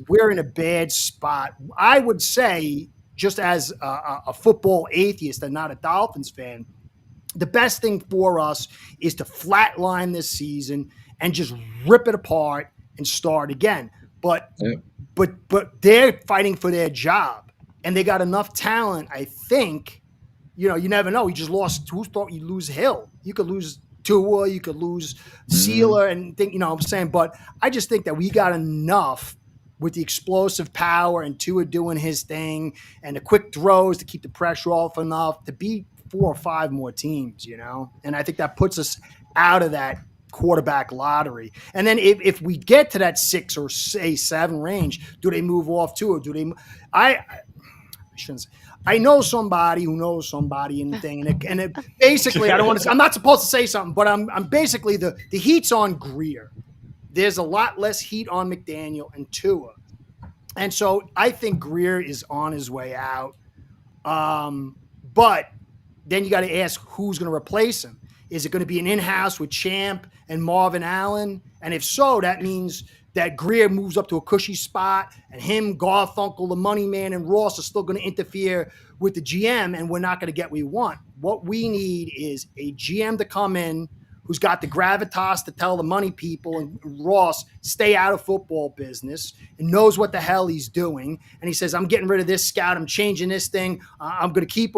we're in a bad spot. I would say, just as a football atheist and not a Dolphins fan, the best thing for us is to flatline this season and just rip it apart and start again. But they're fighting for their job, and they got enough talent. I think, you never know. You just lost. Who thought you'd lose Hill? You could lose Tua, you could lose Sealer, and think. What I'm saying, but I just think that we got enough with the explosive power and Tua doing his thing and the quick throws to keep the pressure off enough to beat 4 or 5 more teams. And I think that puts us out of that quarterback lottery. And then if we get to that 6 or say 7 range, do they move off Tua? Do they? I shouldn't say. I know somebody who knows somebody in the thing, and it basically, I don't want to. I'm not supposed to say something, but I'm basically the heat's on Greer. There's a lot less heat on McDaniel and Tua, and so I think Greer is on his way out. But then you got to ask who's going to replace him. Is it going to be an in-house with Champ and Marvin Allen? And if so, that means that Greer moves up to a cushy spot, and him, Garfunkel, the money man, and Ross are still going to interfere with the GM, and we're not going to get what we want. What we need is a GM to come in who's got the gravitas to tell the money people and Ross, stay out of football business, and knows what the hell he's doing. And he says, I'm getting rid of this scout. I'm changing this thing. I'm going to keep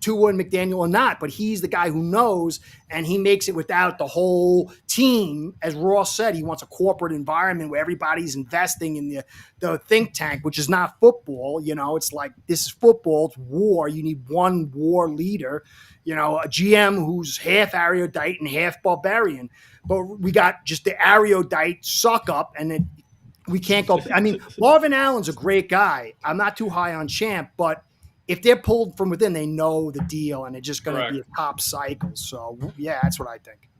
Tua and McDaniel or not, but he's the guy who knows, and he makes it without the whole team. As Ross said, he wants a corporate environment where everybody's investing in the think tank, which is not football. It's like, this is football, it's war. You need one war leader, a GM who's half erudite and half barbarian. But we got just the erudite suck up, and then we can't go. I mean, Marvin Allen's a great guy. I'm not too high on Champ, but if they're pulled from within, they know the deal, and it's just going to be a top cycle. So, yeah, that's what I think.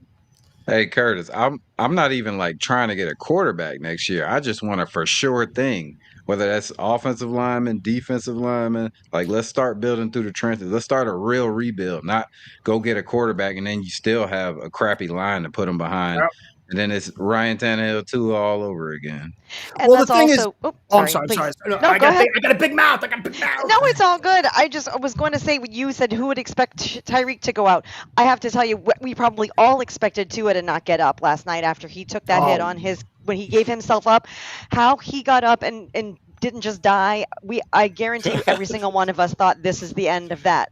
Hey, Curtis, I'm not even like trying to get a quarterback next year. I just want a for sure thing. whether that's offensive linemen, defensive linemen. Like, let's start building through the trenches. Let's start a real rebuild, not go get a quarterback and then you still have a crappy line to put them behind. Yep. And then it's Ryan Tannehill 2 all over again. And Well, that's the thing also. is, Oh, I'm sorry. please. No, No, I go ahead. got a big mouth. No, it's all good. I just was going to say, you said who would expect Tyreek to go out. I have to tell you, we probably all expected Tua to not get up last night after he took that hit on his, when he gave himself up. How he got up and didn't just die. I guarantee you, every single one of us thought this is the end of that.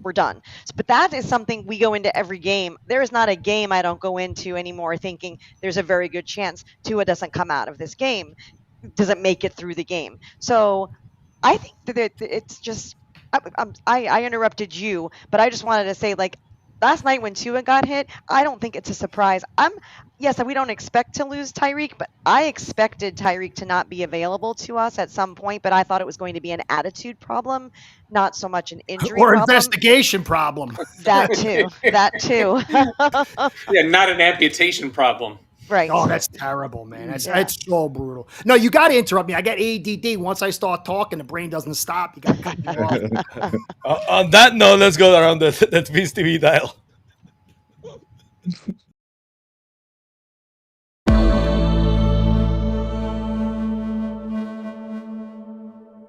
We're done. But that is something we go into every game. There is not a game I don't go into anymore thinking there's a very good chance Tua doesn't come out of this game, doesn't make it through the game. So I think that it's just, I interrupted you, but I just wanted to say, like, last night when Tua got hit, I don't think it's a surprise. Yes, we don't expect to lose Tyreek, but I expected Tyreek to not be available to us at some point, but I thought it was going to be an attitude problem, not so much an injury or problem. investigation problem. That too. Yeah, not an amputation problem. Right. Oh, that's terrible, man. It's so brutal. No, you got to interrupt me. I got ADD. Once I start talking, the brain doesn't stop. You got to cut me off. On that note, let's go around the Fins TV dial.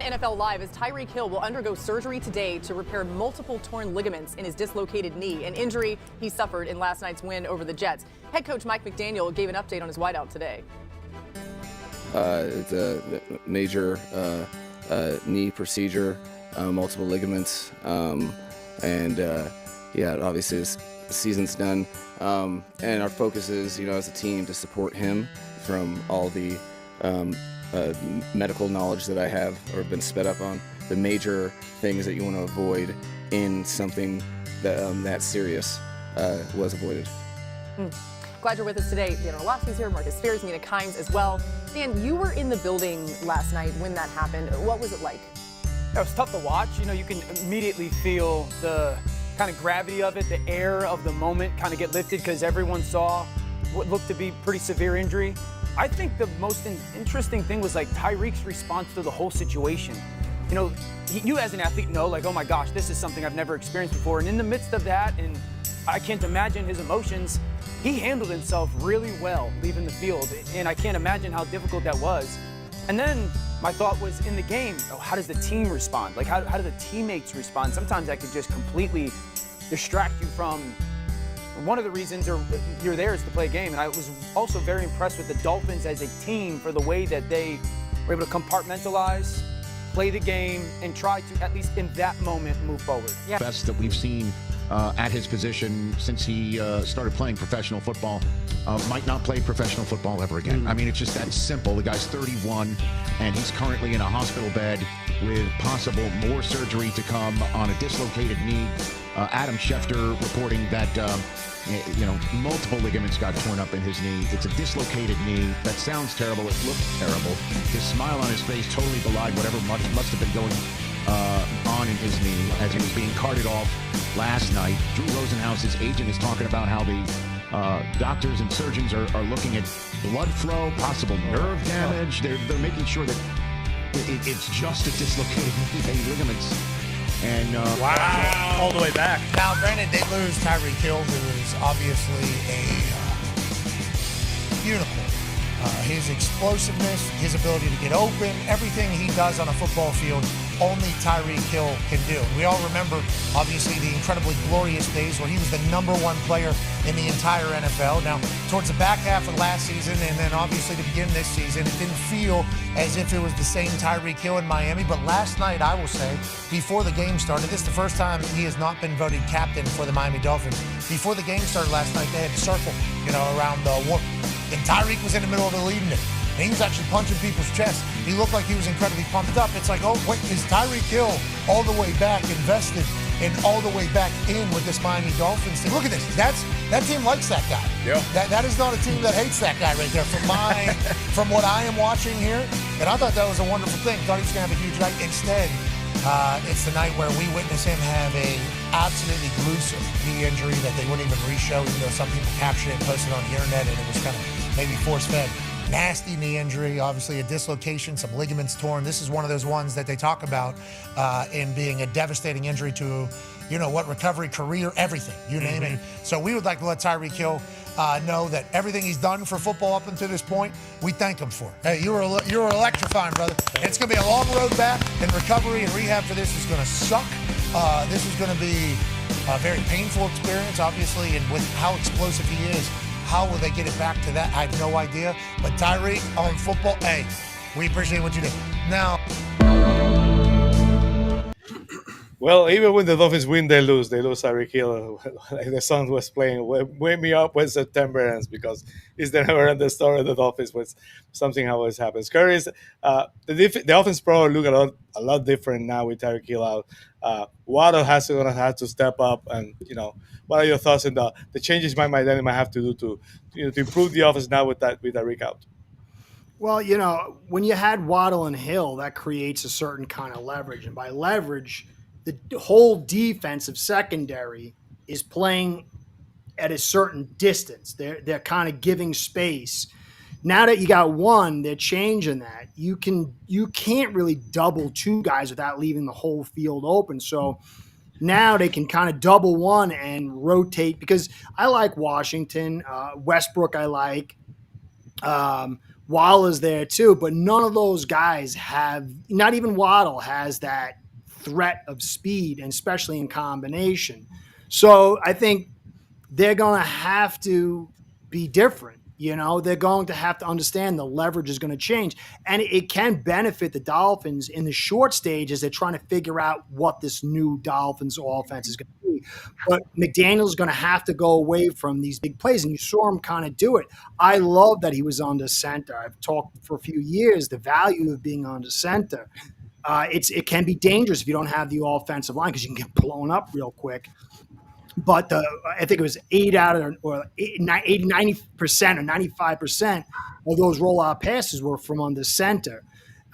NFL Live, as Tyreek Hill will undergo surgery today to repair multiple torn ligaments in his dislocated knee, an injury he suffered in last night's win over the Jets. Head coach Mike McDaniel gave an update on his wideout today. It's a major knee procedure, multiple ligaments, and obviously this season's done. And our focus is, as a team, to support him from all the medical knowledge that I have or been sped up on. The major things that you want to avoid in something that serious was avoided. Glad you're with us today. Dan Orlovsky's here, Marcus Spears, Mina Kimes as well. Dan, you were in the building last night when that happened. What was it like? It was tough to watch. You can immediately feel the kind of gravity of it, the air of the moment kind of get lifted because everyone saw what looked to be pretty severe injury. I think the most interesting thing was Tyreek's response to the whole situation. You as an athlete know, oh my gosh, this is something I've never experienced before. And in the midst of that, and I can't imagine his emotions, he handled himself really well leaving the field. And I can't imagine how difficult that was. And then my thought was in the game, how does the team respond? How do the teammates respond? Sometimes that could just completely distract you from one of the reasons you're there is to play a game. And I was also very impressed with the Dolphins as a team for the way that they were able to compartmentalize, play the game, and try to, at least in that moment, move forward. Yeah. Best that we've seen at his position since he started playing professional football. Might not play professional football ever again. I mean, it's just that simple. The guy's 31, and he's currently in a hospital bed with possible more surgery to come on a dislocated knee. Adam Schefter reporting that multiple ligaments got torn up in his knee. It's a dislocated knee. That sounds terrible. It looks terrible. His smile on his face totally belied whatever must have been going on in his knee as he was being carted off last night. Drew Rosenhaus's agent is talking about how the doctors and surgeons are looking at blood flow, possible nerve damage. They're making sure that it's just a dislocated knee, ligaments. And wow, all the way back. Now, granted, they lose Tyreek Hill, who is obviously a unicorn. His explosiveness, his ability to get open, everything he does on a football field, only Tyreek Hill can do. We all remember, obviously, the incredibly glorious days where he was the #1 player in the entire NFL. Now, towards the back half of last season, and then obviously to begin this season, it didn't feel as if it was the same Tyreek Hill in Miami. But last night, I will say, before the game started, this is the first time he has not been voted captain for the Miami Dolphins. Before the game started last night, they had a circle, around the one. And Tyreek was in the middle of it leading it. And he was actually punching people's chests. He looked like he was incredibly pumped up. It's like, oh, wait, is Tyreek Hill all the way back invested and all the way back in with this Miami Dolphins team? Look at this. That team likes that guy. Yeah. That is not a team that hates that guy right there. From what I am watching here, and I thought that was a wonderful thing. Thought he was going to have a huge night. Instead, it's the night where we witness him have a absolutely gruesome knee injury that they wouldn't even re-show, even though some people captured it and posted it on the internet, and it was kind of maybe force-fed. nasty knee injury, obviously a dislocation, some ligaments torn. This is one of those ones that they talk about in being a devastating injury to, recovery, career, everything, you name it. So we would like to let Tyreek Hill know that everything he's done for football up until this point, we thank him for. Hey, you were electrifying, brother. It's going to be a long road back, and recovery and rehab for this is going to suck. This is going to be a very painful experience, obviously, and with how explosive he is, how will they get it back to that? I have no idea. But Tyreek on football, hey, we appreciate what you do. Now, well, even when the Dolphins win, they lose. They lose Tyreek Hill. Like the song was playing, wake me up when September ends, because it's the never-ending story of the Dolphins when something always happens. Curtis, the offense probably look a lot different now with Tyreek Hill out. Waddle going to have to step up, and what are your thoughts on the changes Mike McDaniel might have to do to improve the offense now with Tyreek out? Well, when you had Waddle and Hill, that creates a certain kind of leverage, and by leverage, the whole defensive secondary is playing at a certain distance. They're kind of giving space. Now that you got one, they're changing that. You can't really double two guys without leaving the whole field open. So now they can kind of double one and rotate, because I like Washington, Westbrook I like, Waller's there too, but none of those guys not even Waddle has that threat of speed, and especially in combination. So I think they're going to have to be different. They're going to have to understand the leverage is going to change, and it can benefit the Dolphins in the short stage as they're trying to figure out what this new Dolphins offense is going to be. But McDaniel's going to have to go away from these big plays, and you saw him kind of do it. I love that he was under center. I've talked for a few years the value of being under center. It can be dangerous if you don't have the offensive line, because you can get blown up real quick. But I think it was 90% or 95% of those rollout passes were from under center.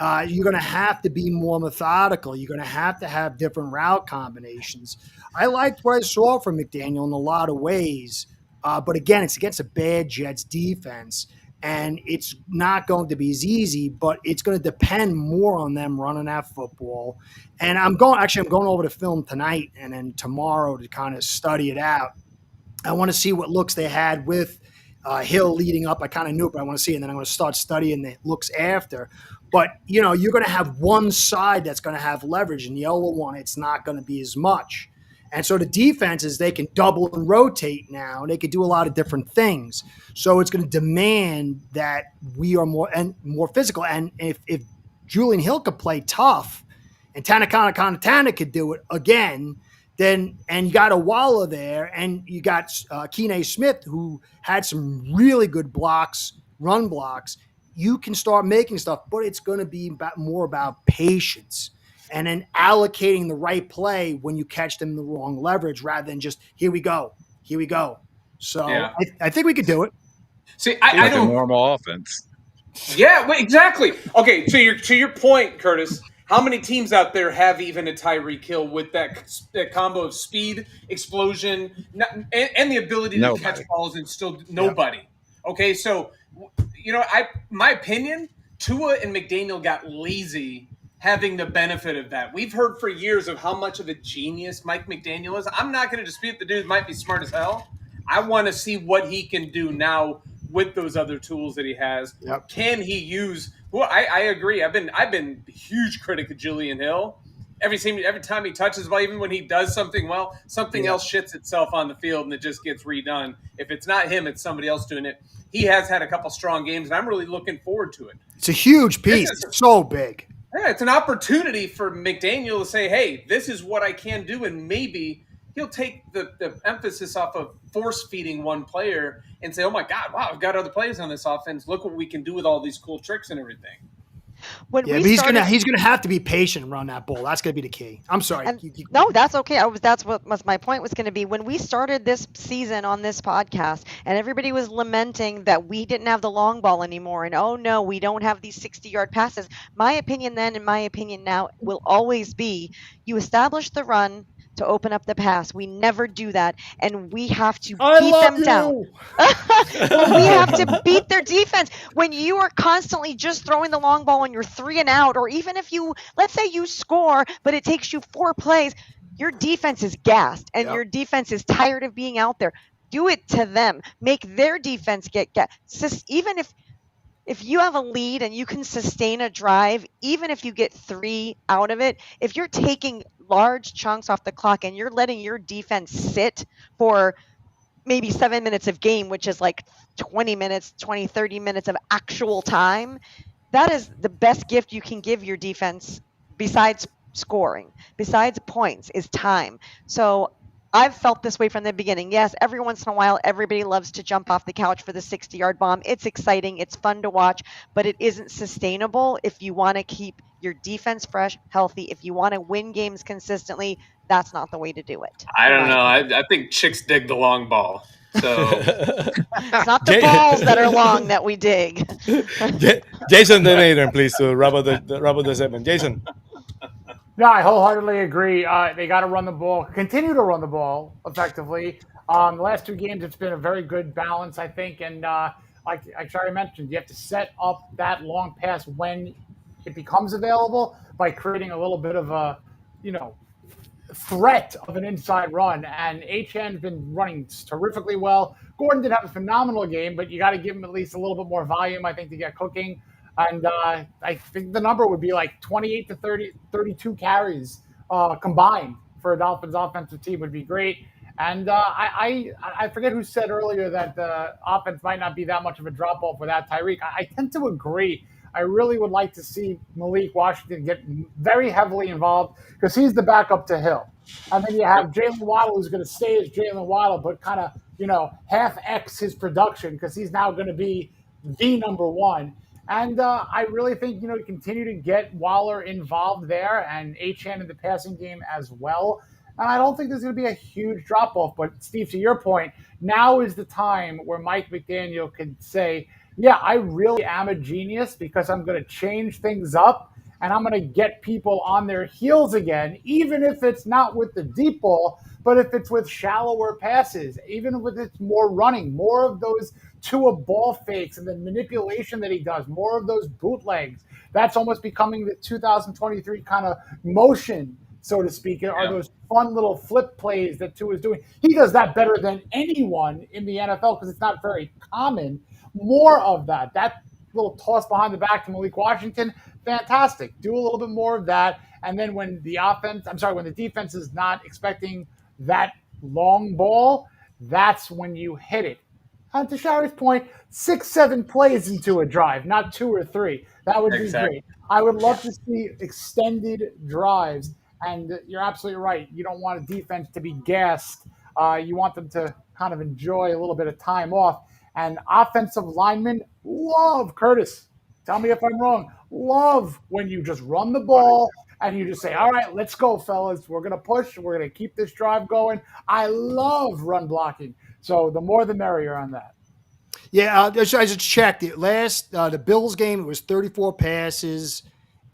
You're going to have to be more methodical. You're going to have different route combinations. I liked what I saw from McDaniel in a lot of ways. But again, it's against a bad Jets defense. And it's not going to be as easy, but it's going to depend more on them running that football. And I'm going over the film tonight and then tomorrow to kind of study it out. I want to see what looks they had with Hill leading up. I kind of knew it, but I want to see it, and then I'm going to start studying the looks after. But, you're going to have one side that's going to have leverage, and the other one, it's not going to be as much. And so the defenses, they can double and rotate now. They can do a lot of different things. So it's going to demand that we are more physical. And if Julian Hill could play tough and Tana could do it again, then and you got a Waller there, and you got Kene Smith, who had some really good run blocks, you can start making stuff, but it's going to be more about patience. And then allocating the right play when you catch them in the wrong leverage, rather than just here we go. So yeah. I think we could do it. See, I don't normal offense. Yeah, exactly. Okay, to your point, Curtis. How many teams out there have even a Tyreek Hill with that combo of speed, explosion, and the ability to catch balls and still nobody? Yeah. Okay, so my opinion, Tua and McDaniel got lazy having the benefit of that. We've heard for years of how much of a genius Mike McDaniel is. I'm not going to dispute the dude might be smart as hell. I want to see what he can do now with those other tools that he has. Yep. Can he use? Well, I agree. I've been a huge critic of Julian Hill. Every time he touches the ball, even when he does something well, something else shits itself on the field and it just gets redone. If it's not him, it's somebody else doing it. He has had a couple strong games, and I'm really looking forward to it. It's a huge piece. It's so big. Yeah, it's an opportunity for McDaniel to say, hey, this is what I can do, and maybe he'll take the emphasis off of force-feeding one player and say, oh, my God, wow, I've got other players on this offense. Look what we can do with all these cool tricks and everything. He's gonna have to be patient around that ball. That's gonna be the key. I'm sorry. No, that's okay. That's what my point was going to be. When we started this season on this podcast, and everybody was lamenting that we didn't have the long ball anymore, and oh no, we don't have these 60-yard passes. My opinion then, and my opinion now, will always be: you establish the run to open up the pass. We never do that, and we have to I beat love them you. down. Well, we have to beat their defense. When you are constantly just throwing the long ball and you're 3 and out, or even if let's say you score, but it takes you 4 plays, your defense is gassed and your defense is tired of being out there. Do it to them. Make their defense get even if you have a lead and you can sustain a drive, even if you get 3 out of it, if you're taking large chunks off the clock and you're letting your defense sit for maybe 7 minutes of game, which is like 20 minutes, 20, 30 minutes of actual time, that is the best gift you can give your defense besides scoring, besides points, is time. So I've felt this way from the beginning. Yes, every once in a while, everybody loves to jump off the couch for the 60-yard bomb. It's exciting. It's fun to watch, but it isn't sustainable if you want to keep your defense fresh, healthy. If you want to win games consistently, that's not the way to do it. I don't know. I think chicks dig the long ball. So it's not the balls that are long that we dig. Jason Denader, please, to wrap up the segment. Jason. Yeah, I wholeheartedly agree. They got to run the ball, continue to run the ball effectively. The last 2 games, it's been a very good balance, I think. And like Shari mentioned, you have to set up that long pass when it becomes available by creating a little bit of a, threat of an inside run. And Achan's been running terrifically well. Gordon did have a phenomenal game, but you got to give him at least a little bit more volume, I think, to get cooking. And I think the number would be like 28 to 32 carries combined for a Dolphins offensive team would be great. And I forget who said earlier that the offense might not be that much of a drop-off without Tyreek. I tend to agree. I really would like to see Malik Washington get very heavily involved because he's the backup to Hill. And then you have Jalen Waddle, who's going to stay as Jalen Waddle, but kind of, half X his production because he's now going to be the number one. And I really think, continue to get Waller involved there and Achan in the passing game as well. And I don't think there's going to be a huge drop-off. But, Steve, to your point, now is the time where Mike McDaniel can say, yeah, I really am a genius because I'm going to change things up and I'm going to get people on their heels again, even if it's not with the deep ball, but if it's with shallower passes, even if it's more running, more of those Tua ball fakes and the manipulation that he does, more of those bootlegs. That's almost becoming the 2023 kind of motion, so to speak, are those fun little flip plays that Tua is doing. He does that better than anyone in the NFL because it's not very common. More of that. That little toss behind the back to Malik Washington, fantastic. Do a little bit more of that. And then when the defense is not expecting that long ball, that's when you hit it. And to Shari's point, 6-7 plays into a drive, not 2 or 3. That would be great. I would love to see extended drives. And you're absolutely right. You don't want a defense to be gassed. You want them to kind of enjoy a little bit of time off. And offensive linemen love, Curtis, tell me if I'm wrong, love when you just run the ball and you just say, all right, let's go, fellas. We're going to push. We're going to keep this drive going. I love run blocking. So the more the merrier on that. Yeah, I just checked it. The Bills game, it was 34 passes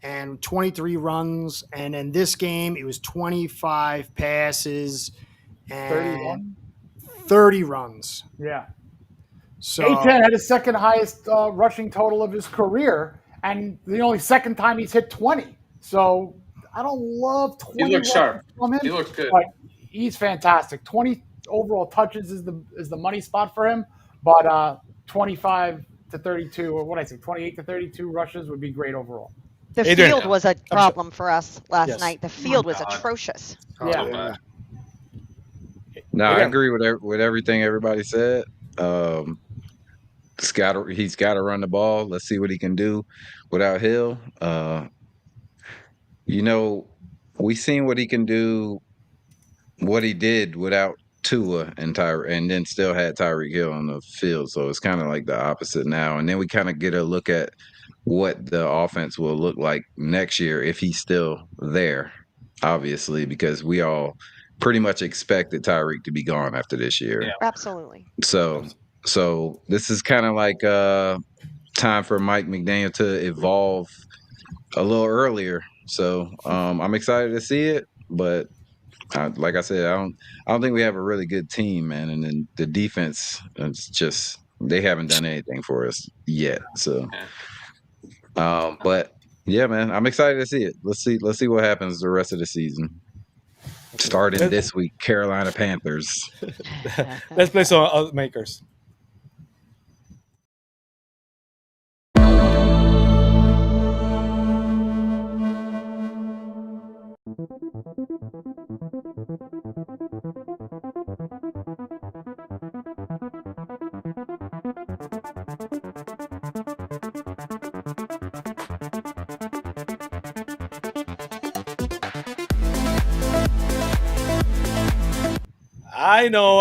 and 23 runs. And in this game, it was 25 passes and 30 runs. Yeah. So Achan had his second highest rushing total of his career, and the only second time he's hit 20. So I don't love 20. He looks sharp. From him, he looks good. But he's fantastic. 20 overall touches is the money spot for him, but 25 to 32, or what I say, 28 to 32 rushes would be great overall. The field was a problem for us last night. The field was atrocious. Yeah. No, I agree with everything everybody said. He's got to run the ball. Let's see what he can do without Hill. We seen what he can do, what he did without Tua and then still had Tyreek Hill on the field. So it's kind of like the opposite now. And then we kind of get a look at what the offense will look like next year if he's still there, obviously, because we all pretty much expected Tyreek to be gone after this year. Yeah. Absolutely. So this is kind of like time for Mike McDaniel to evolve a little earlier. So I'm excited to see it, but Like I said, I don't think we have a really good team, man. And then the defense, it's just they haven't done anything for us yet. So, but yeah, man, I'm excited to see it. Let's see what happens the rest of the season. Starting this week, Carolina Panthers. Let's play some makers.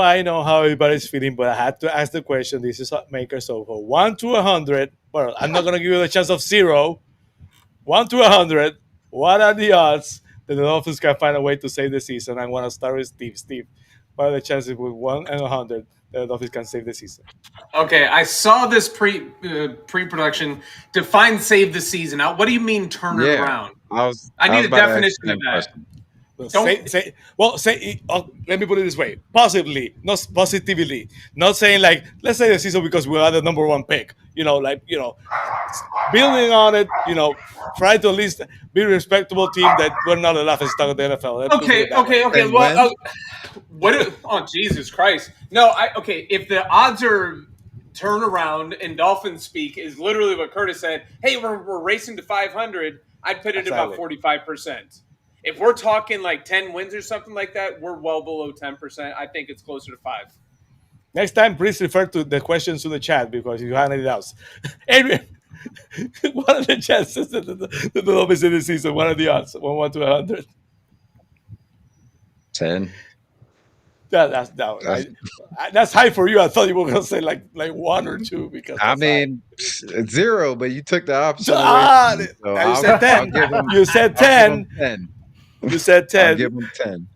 I know how everybody's feeling, but I had to ask the question. This is a maker, so for 1 to 100. Well, I'm not gonna give you the chance of 0. 1 to 100. What are the odds that the Dolphins can find a way to save the season? I want to start with Steve. Steve, what are the chances with 1 and 100 that the Dolphins can save the season? Okay, I saw this pre-production. Define save the season. Now, what do you mean turn it around? I need a definition of that. Let me put it this way: possibly, not positively, not saying like let's say the season because we are the number 1 pick. Building on it. Try to at least be a respectable team that we're not the laughing stock of the NFL. Okay. Well, oh Jesus Christ! No, if the odds are turnaround in Dolphin speak is literally what Curtis said. Hey, we're racing to 500. I'd put it about 45%. If we're talking like 10 wins or something like that, we're well below 10%. I think it's closer to 5. Next time, please refer to the questions to the chat because you have any doubts. Adrian, what are the chances that the Dolphins in the season? What are the odds? 1 to 100. 10. That's high for you. I thought you were going to say like 1 or 2 because I mean 0, but you took the option away. You said 10. You said 10. You said 10. I'll give him 10.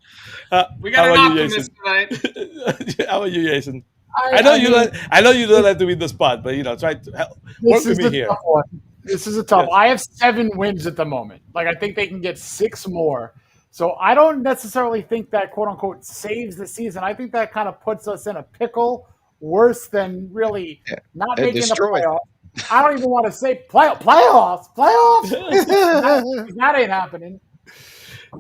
We got an optimist tonight. How about you, Jason? I know you don't like to be the spot, but try to work with me here. This is a tough. Yes. I have 7 wins at the moment. I think they can get 6 more. So I don't necessarily think that quote unquote saves the season. I think that kind of puts us in a pickle worse than really not making the playoffs. I don't even want to say playoffs. That ain't happening.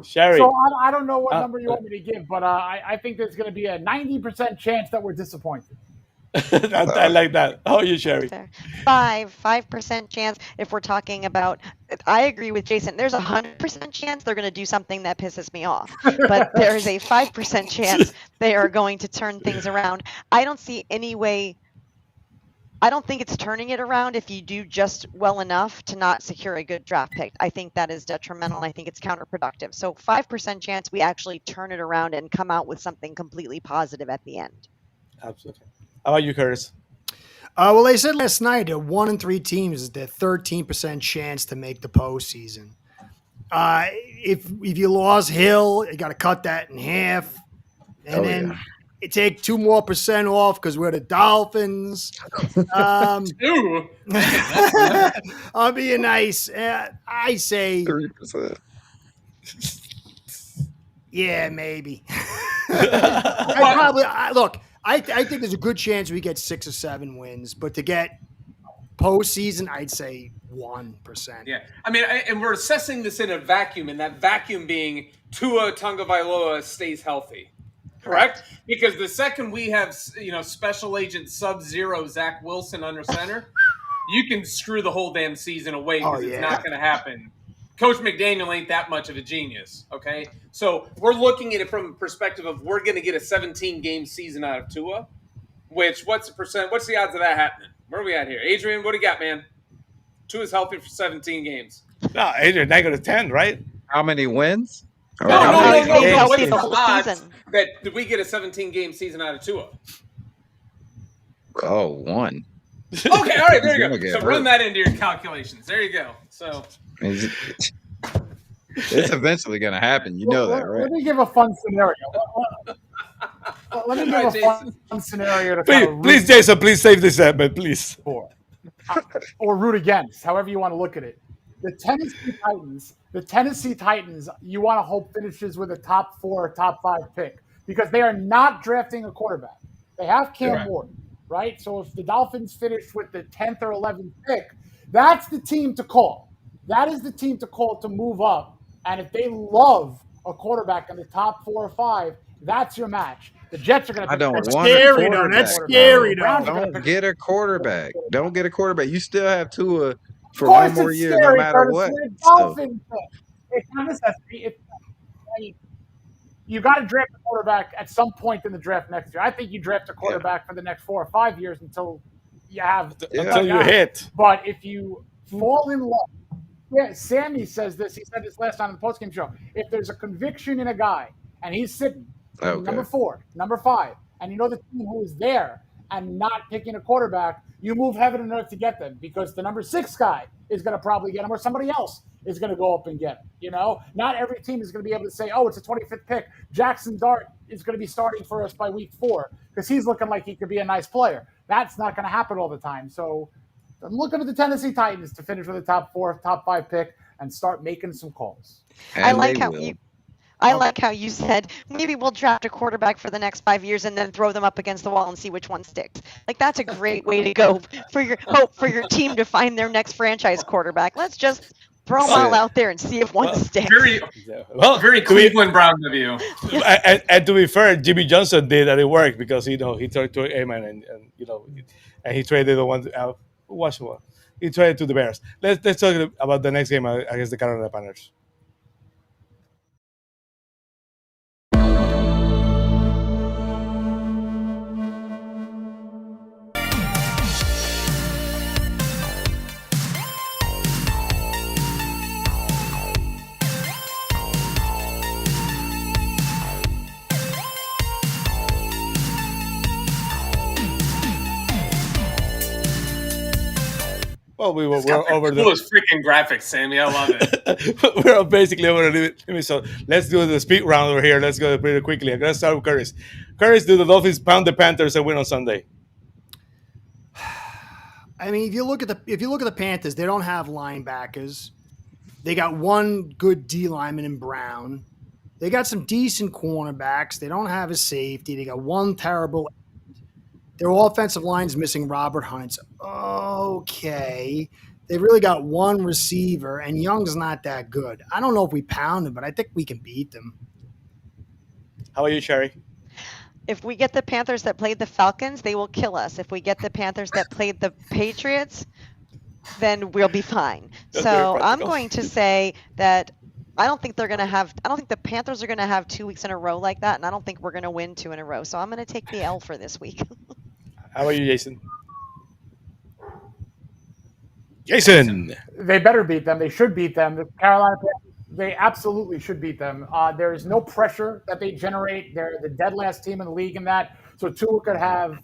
Shari. So I don't know what number you want me to give, but I think there's going to be a 90% chance that we're disappointed. I like that. How are you, Shari? 5% chance. If we're talking about, I agree with Jason. There's 100% chance they're going to do something that pisses me off, but there is a 5% chance they are going to turn things around. I don't see any way. I don't think it's turning it around if you do just well enough to not secure a good draft pick. I think that is detrimental. I think it's counterproductive. So 5% chance we actually turn it around and come out with something completely positive at the end. Absolutely. How about you, Curtis? Well, they said last night that 1 in 3 teams is their 13% chance to make the postseason. If you lost Hill, you got to cut that in half, and then you take 2% more off because we're the Dolphins. I'll be nice. I say 3%. Yeah, maybe. I think there's a good chance we get 6 or 7 wins, but to get postseason, I'd say 1%. Yeah, I mean, and we're assessing this in a vacuum, and that vacuum being Tua Tagovailoa stays healthy, correct? Because the second we have, Special Agent Sub-Zero Zach Wilson under center, you can screw the whole damn season away because it's not going to happen. Coach McDaniel ain't that much of a genius, okay? So we're looking at it from a perspective of we're going to get a 17-game season out of Tua, which what's the odds of that happening? Where are we at here? Adrian, what do you got, man? Tua's healthy for 17 games. No, Adrian, negative 10, right? How many wins? No. What is the odds that we get a 17-game season out of Tua? Oh, 1. Okay, all right, there you go. So run that into your calculations. There you go. So it's eventually going to happen. You know that, right? Let me give a fun scenario. Let me give a fun scenario to please, Jason, please save this segment, please. Or root against, however you want to look at it. The Tennessee Titans, you want to hope finishes with a top 4 or top 5 pick because they are not drafting a quarterback. They have Cam Ward, right? So if the Dolphins finish with the 10th or 11th pick, that's the team to call. That is the team to call to move up. And if they love a quarterback in the top 4 or 5, that's your match. The Jets are going to pick. I don't That's want a scary, though. quarterback. That's scary, though. Browns are gonna Don't pick- get a quarterback. Don't get a quarterback. You still have Tua for Of course one more it's year, scary, no matter Curtis. what. You're a So, Dolphins fan. It's not a necessity. You got to draft a quarterback at some point in the draft next year. I think you draft a quarterback for the next 4 or 5 years until you have until you hit. But if you fall in love, Sammy says this. He said this last time on the postgame show. If there's a conviction in a guy and he's sitting number 4, number 5, and you know the team who is there and not picking a quarterback, you move heaven and earth to get them because the number 6 guy is going to probably get him or somebody else is going to go up and get him. You know, not every team is going to be able to say, oh, it's a 25th pick. Jackson Dart is going to be starting for us by week 4 because he's looking like he could be a nice player. That's not going to happen all the time. So I'm looking at the Tennessee Titans to finish with a top 4, top 5 pick and start making some calls. I like how you said maybe we'll draft a quarterback for the next 5 years and then throw them up against the wall and see which one sticks. Like that's a great way to go for your team to find their next franchise quarterback. Let's just throw them all out there and see if one sticks. Very Cleveland Browns of you. And to be fair, Jimmy Johnson did, and it worked because he turned to Amen and he traded the one. Washington. He traded to the Bears. Let's talk about the next game against the Carolina Panthers. Well, we're over the coolest freaking graphics, Sammy. I love it. We're basically over the limit. So let's do the speed round over here. Let's go pretty quickly. I'm gonna start with Curtis. Curtis, do the Dolphins pound the Panthers and win on Sunday? I mean, if you look at the Panthers, they don't have linebackers. They got one good D lineman in Brown. They got some decent cornerbacks. They don't have a safety. They got one terrible. Their offensive line's missing Robert Hunt. Okay. They really got one receiver, and Young's not that good. I don't know if we pound them, but I think we can beat them. How about you, Shari? If we get the Panthers that played the Falcons, they will kill us. If we get the Panthers that played the Patriots, then we'll be fine. So I'm going to say that I don't think the Panthers are going to have 2 weeks in a row like that, and I don't think we're going to win 2 in a row. So I'm going to take the L for this week. How about you, Jason? Jason! They better beat them. They should beat them. The Carolina Panthers, they absolutely should beat them. There is no pressure that they generate. They're the dead last team in the league in that. So Tua could have,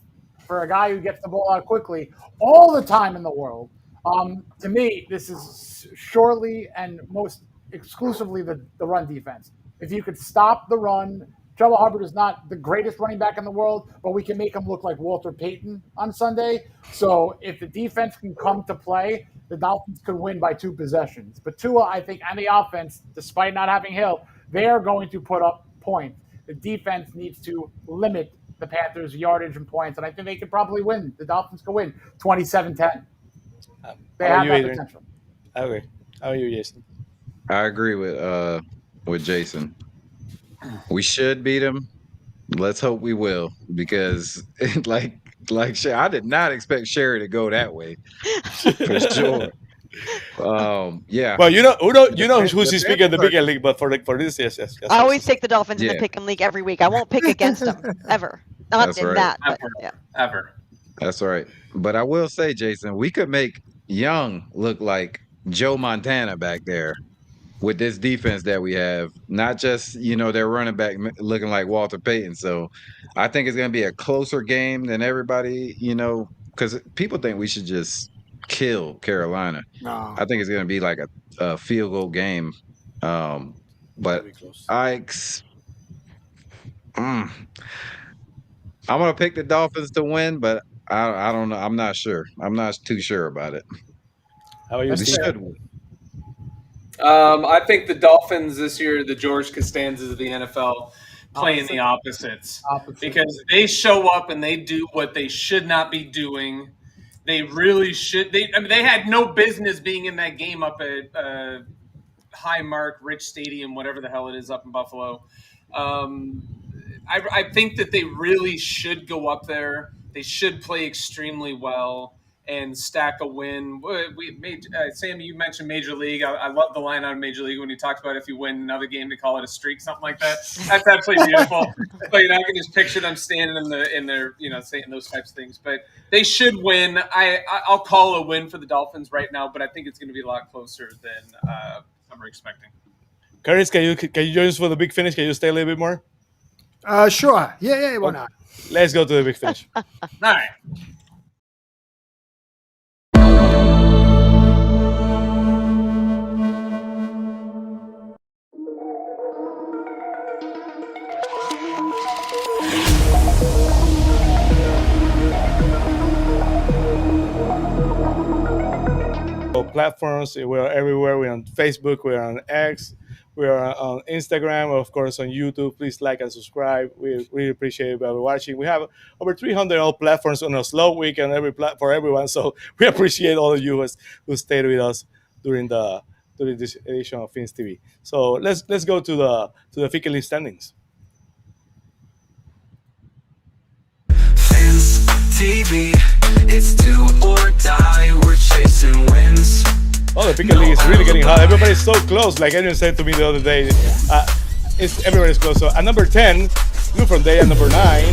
for a guy who gets the ball out quickly, all the time in the world. To me, this is surely and most exclusively the run defense. If you could stop the run, Trevor Hubbard is not the greatest running back in the world, but we can make him look like Walter Payton on Sunday. So if the defense can come to play, the Dolphins could win by 2 possessions. But Tua, I think, and the offense, despite not having Hill, they are going to put up points. The defense needs to limit the Panthers' yardage and points, and I think they could probably win. The Dolphins could win 27-10. They have that potential. Okay. How are you, Jason? I agree with Jason. We should beat them. Let's hope we will, because like I did not expect Shari to go that way for sure. Yeah. Well, you know who's speaking in the big league, but for this, yes. I always take the Dolphins in the pick 'em league every week. I won't pick against them ever. Not That's in right. that, but yeah. Ever. That's right. But I will say, Jason, we could make Young look like Joe Montana back there with this defense that we have. Not just, their running back looking like Walter Payton. So I think it's going to be a closer game than everybody, because people think we should just kill Carolina. No. I think it's going to be like a field goal game. But I'm going to pick the Dolphins to win, but I don't know. I'm not sure. I'm not too sure about it. How are you, Steve? I think the Dolphins this year, the George Costanzas of the NFL, playing the opposites. Because they show up and they do what they should not be doing. They really should. They had no business being in that game up at Highmark Rich Stadium, whatever the hell it is up in Buffalo. I think that they really should go up there. They should play extremely well and stack a win. Sam, you mentioned Major League. I love the line on Major League when he talks about if you win another game to call it a streak, something like that. That's absolutely beautiful. But I can just picture them standing in their saying those types of things. But they should win. I'll call a win for the Dolphins right now, but I think it's going to be a lot closer than some are expecting. Curtis, can you join us for the big finish? Can you stay a little bit more? Sure. Yeah, why not? Let's go to the big finish. All right. Platforms, we're everywhere. We're on Facebook, we're on X, we're on Instagram, of course on YouTube. Please like and subscribe. We really appreciate everybody watching. We have over 300 all platforms on a slow week and for everyone, so we appreciate all of you who stayed with us during this edition of Fins TV. So let's go to the Fickle standings. Fins TV, it's do or die. We're chasing wins. Oh, the Pickle League is really getting hot. Everybody's so close. Like Adrian said to me the other day, everybody's close. So at number 10, Blue from Day at number 9,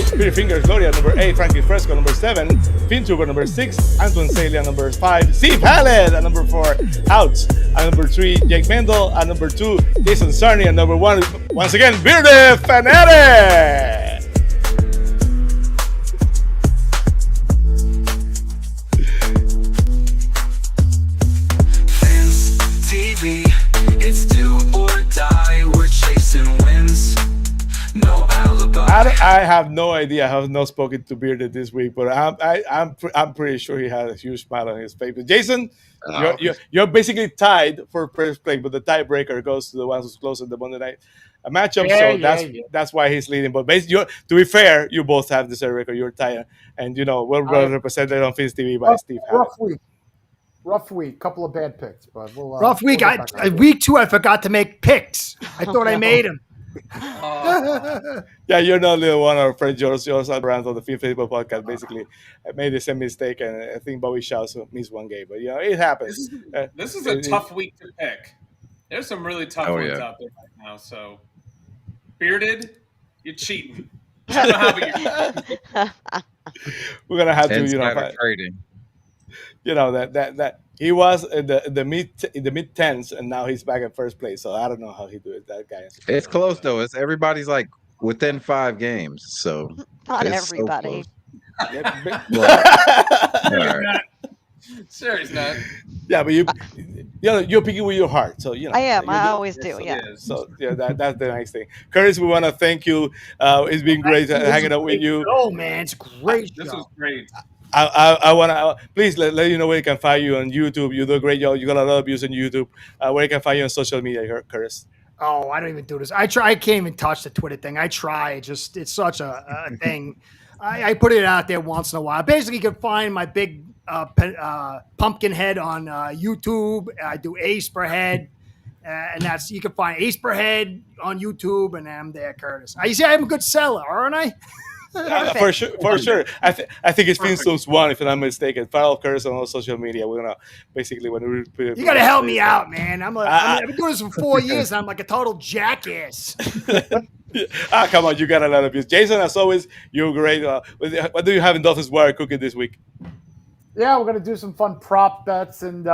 Pretty Fingers Gloria at number 8, Frankie Fresco at number 7, Fintuber at number 6, Antoine Saley at number 5, Steve Hallett at number 4, Outs at number 3, Jake Mendel at number 2, Jason Sarney at number 1. Once again, Bearded Fanatic! It's do or die. We're chasing wins. No alibi. I have no idea. I have not spoken to Bearded this week, but I'm pretty sure he had a huge smile on his face. But Jason, you're basically tied for first place, but the tiebreaker goes to the one who's close at the Monday night matchup. That's why he's leading. But basically, to be fair, you both have the same record. You're tied, and we're represented on Fins TV by Steve Hallett. Rough week, couple of bad picks, but we'll. Rough week. Week 2, I forgot to make picks. I thought I made them. Yeah, you're not the one. Our friend George around on the Fins Facebook podcast basically made the same mistake, and I think Bobby Shaw missed one game. But it happens. This is a tough week to pick. There's some really tough ones out there right now. So, Bearded, you're cheating. I don't know how, but you're cheating. We're gonna have to, trading. That he was in the mid tens, and now he's back in first place. So I don't know how he do it. That guy. It's close though. It's everybody's like within 5 games. So not everybody. So right. Sure, he's not. Yeah, but you're picking with your heart. So I am. I always do. Yeah. So that's the nice thing. Curtis, we want to thank you. It's been great hanging out with you. Oh man, it's great. This was great. I want to please let you know where you can find you on YouTube. You do a great job. You got a lot of views on YouTube. Where you can find you on social media, Curtis. Oh, I don't even do this. I try. I can't even touch the Twitter thing. I try. It's such a thing. I put it out there once in a while. Basically, you can find my big pumpkin head on YouTube. I do Ace per head. And you can find Ace per head on YouTube, and I'm there, Curtis. You see, I'm a good seller, aren't I? For sure. I think it's Finstone's one, if I'm not mistaken. Follow Curtis on all social media. We're gonna basically you gotta help me out, man. I've been doing this for 4 years, and I'm like a total jackass. Come on, you got a lot of views. Jason, as always, you're great. What do you have in Dolphins Wire cooking this week? Yeah, we're going to do some fun prop bets and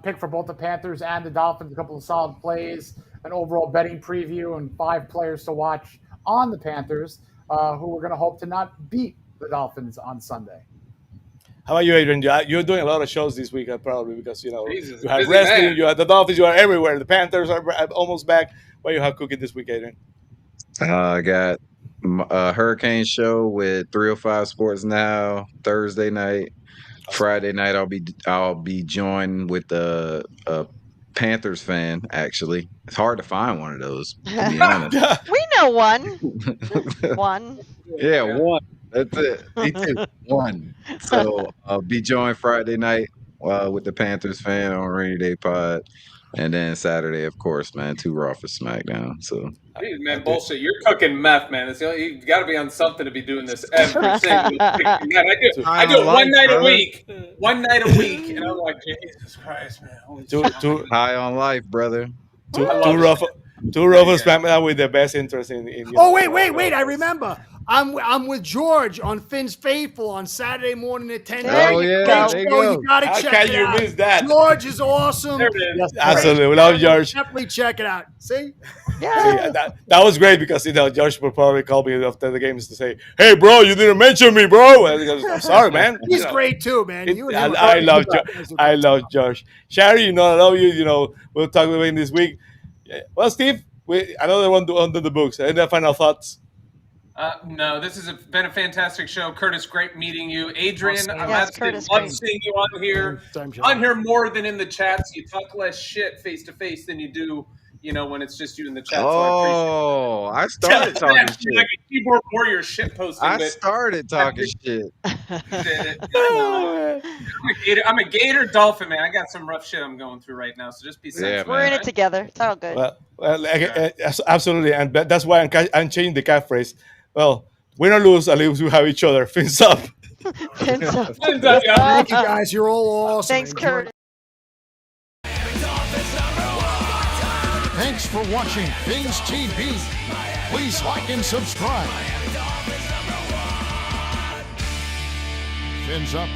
pick for both the Panthers and the Dolphins, a couple of solid plays, an overall betting preview, and 5 players to watch on the Panthers who we're going to hope to not beat the Dolphins on Sunday. How about you, Adrian? You're doing a lot of shows this week, probably, because, Jesus, you have wrestling, man. You have the Dolphins, you are everywhere. The Panthers are almost back. What do you have cooking this week, Adrian? I got a Hurricane show with 305 Sports Now Thursday night. Friday night, I'll be joined with Panthers fan, actually. It's hard to find one of those, to be honest. We know one. One. Yeah, one. That's it. Me too. One. So I'll be joined Friday night with the Panthers fan on Rainy Day Pod. And then Saturday, of course, man, 2 Raw for SmackDown. So Hey, man, bullshit. You're cooking meth, man. You got to be on something to be doing this every single night. I do it one night a week. One night a week. And I'm like, Jesus Christ, man. too high on life, brother. Two Raw for SmackDown with the best interest in Oh, wait. I remember. I'm with George on Fins Faithful on Saturday morning at 10. There you go. There you go. You got to check it out. How can you miss that? George is awesome. There it is. Absolutely. We love George. Definitely check it out. See? Yeah. That was great because, George will probably call me after the games to say, hey, bro, you didn't mention me, bro. And he goes, I'm sorry, man. He's great too, man. I love Josh. Shari, I love you. We'll talk about it this week. Well, Steve, another one under the books. Any final thoughts? No, this has been a fantastic show. Curtis, great meeting you. Adrian, I've absolutely loved seeing you on here. On here more than in the chats. You talk less shit face to face than you do, when it's just you in the chat. Oh, I started talking shit. Like a keyboard warrior shit posting. I started talking shit. You did it. I'm a Gator Dolphin, man. I got some rough shit I'm going through right now, so just be sensitive. We're in it together. It's all good. Well, absolutely. And that's why I'm changing the catchphrase. Well, win or lose, at least we have each other. Fins up. Fins up. Thank you, guys. You're all awesome. Thanks, Kurt. Thanks for watching Fins TV. Please like and subscribe. Fins up.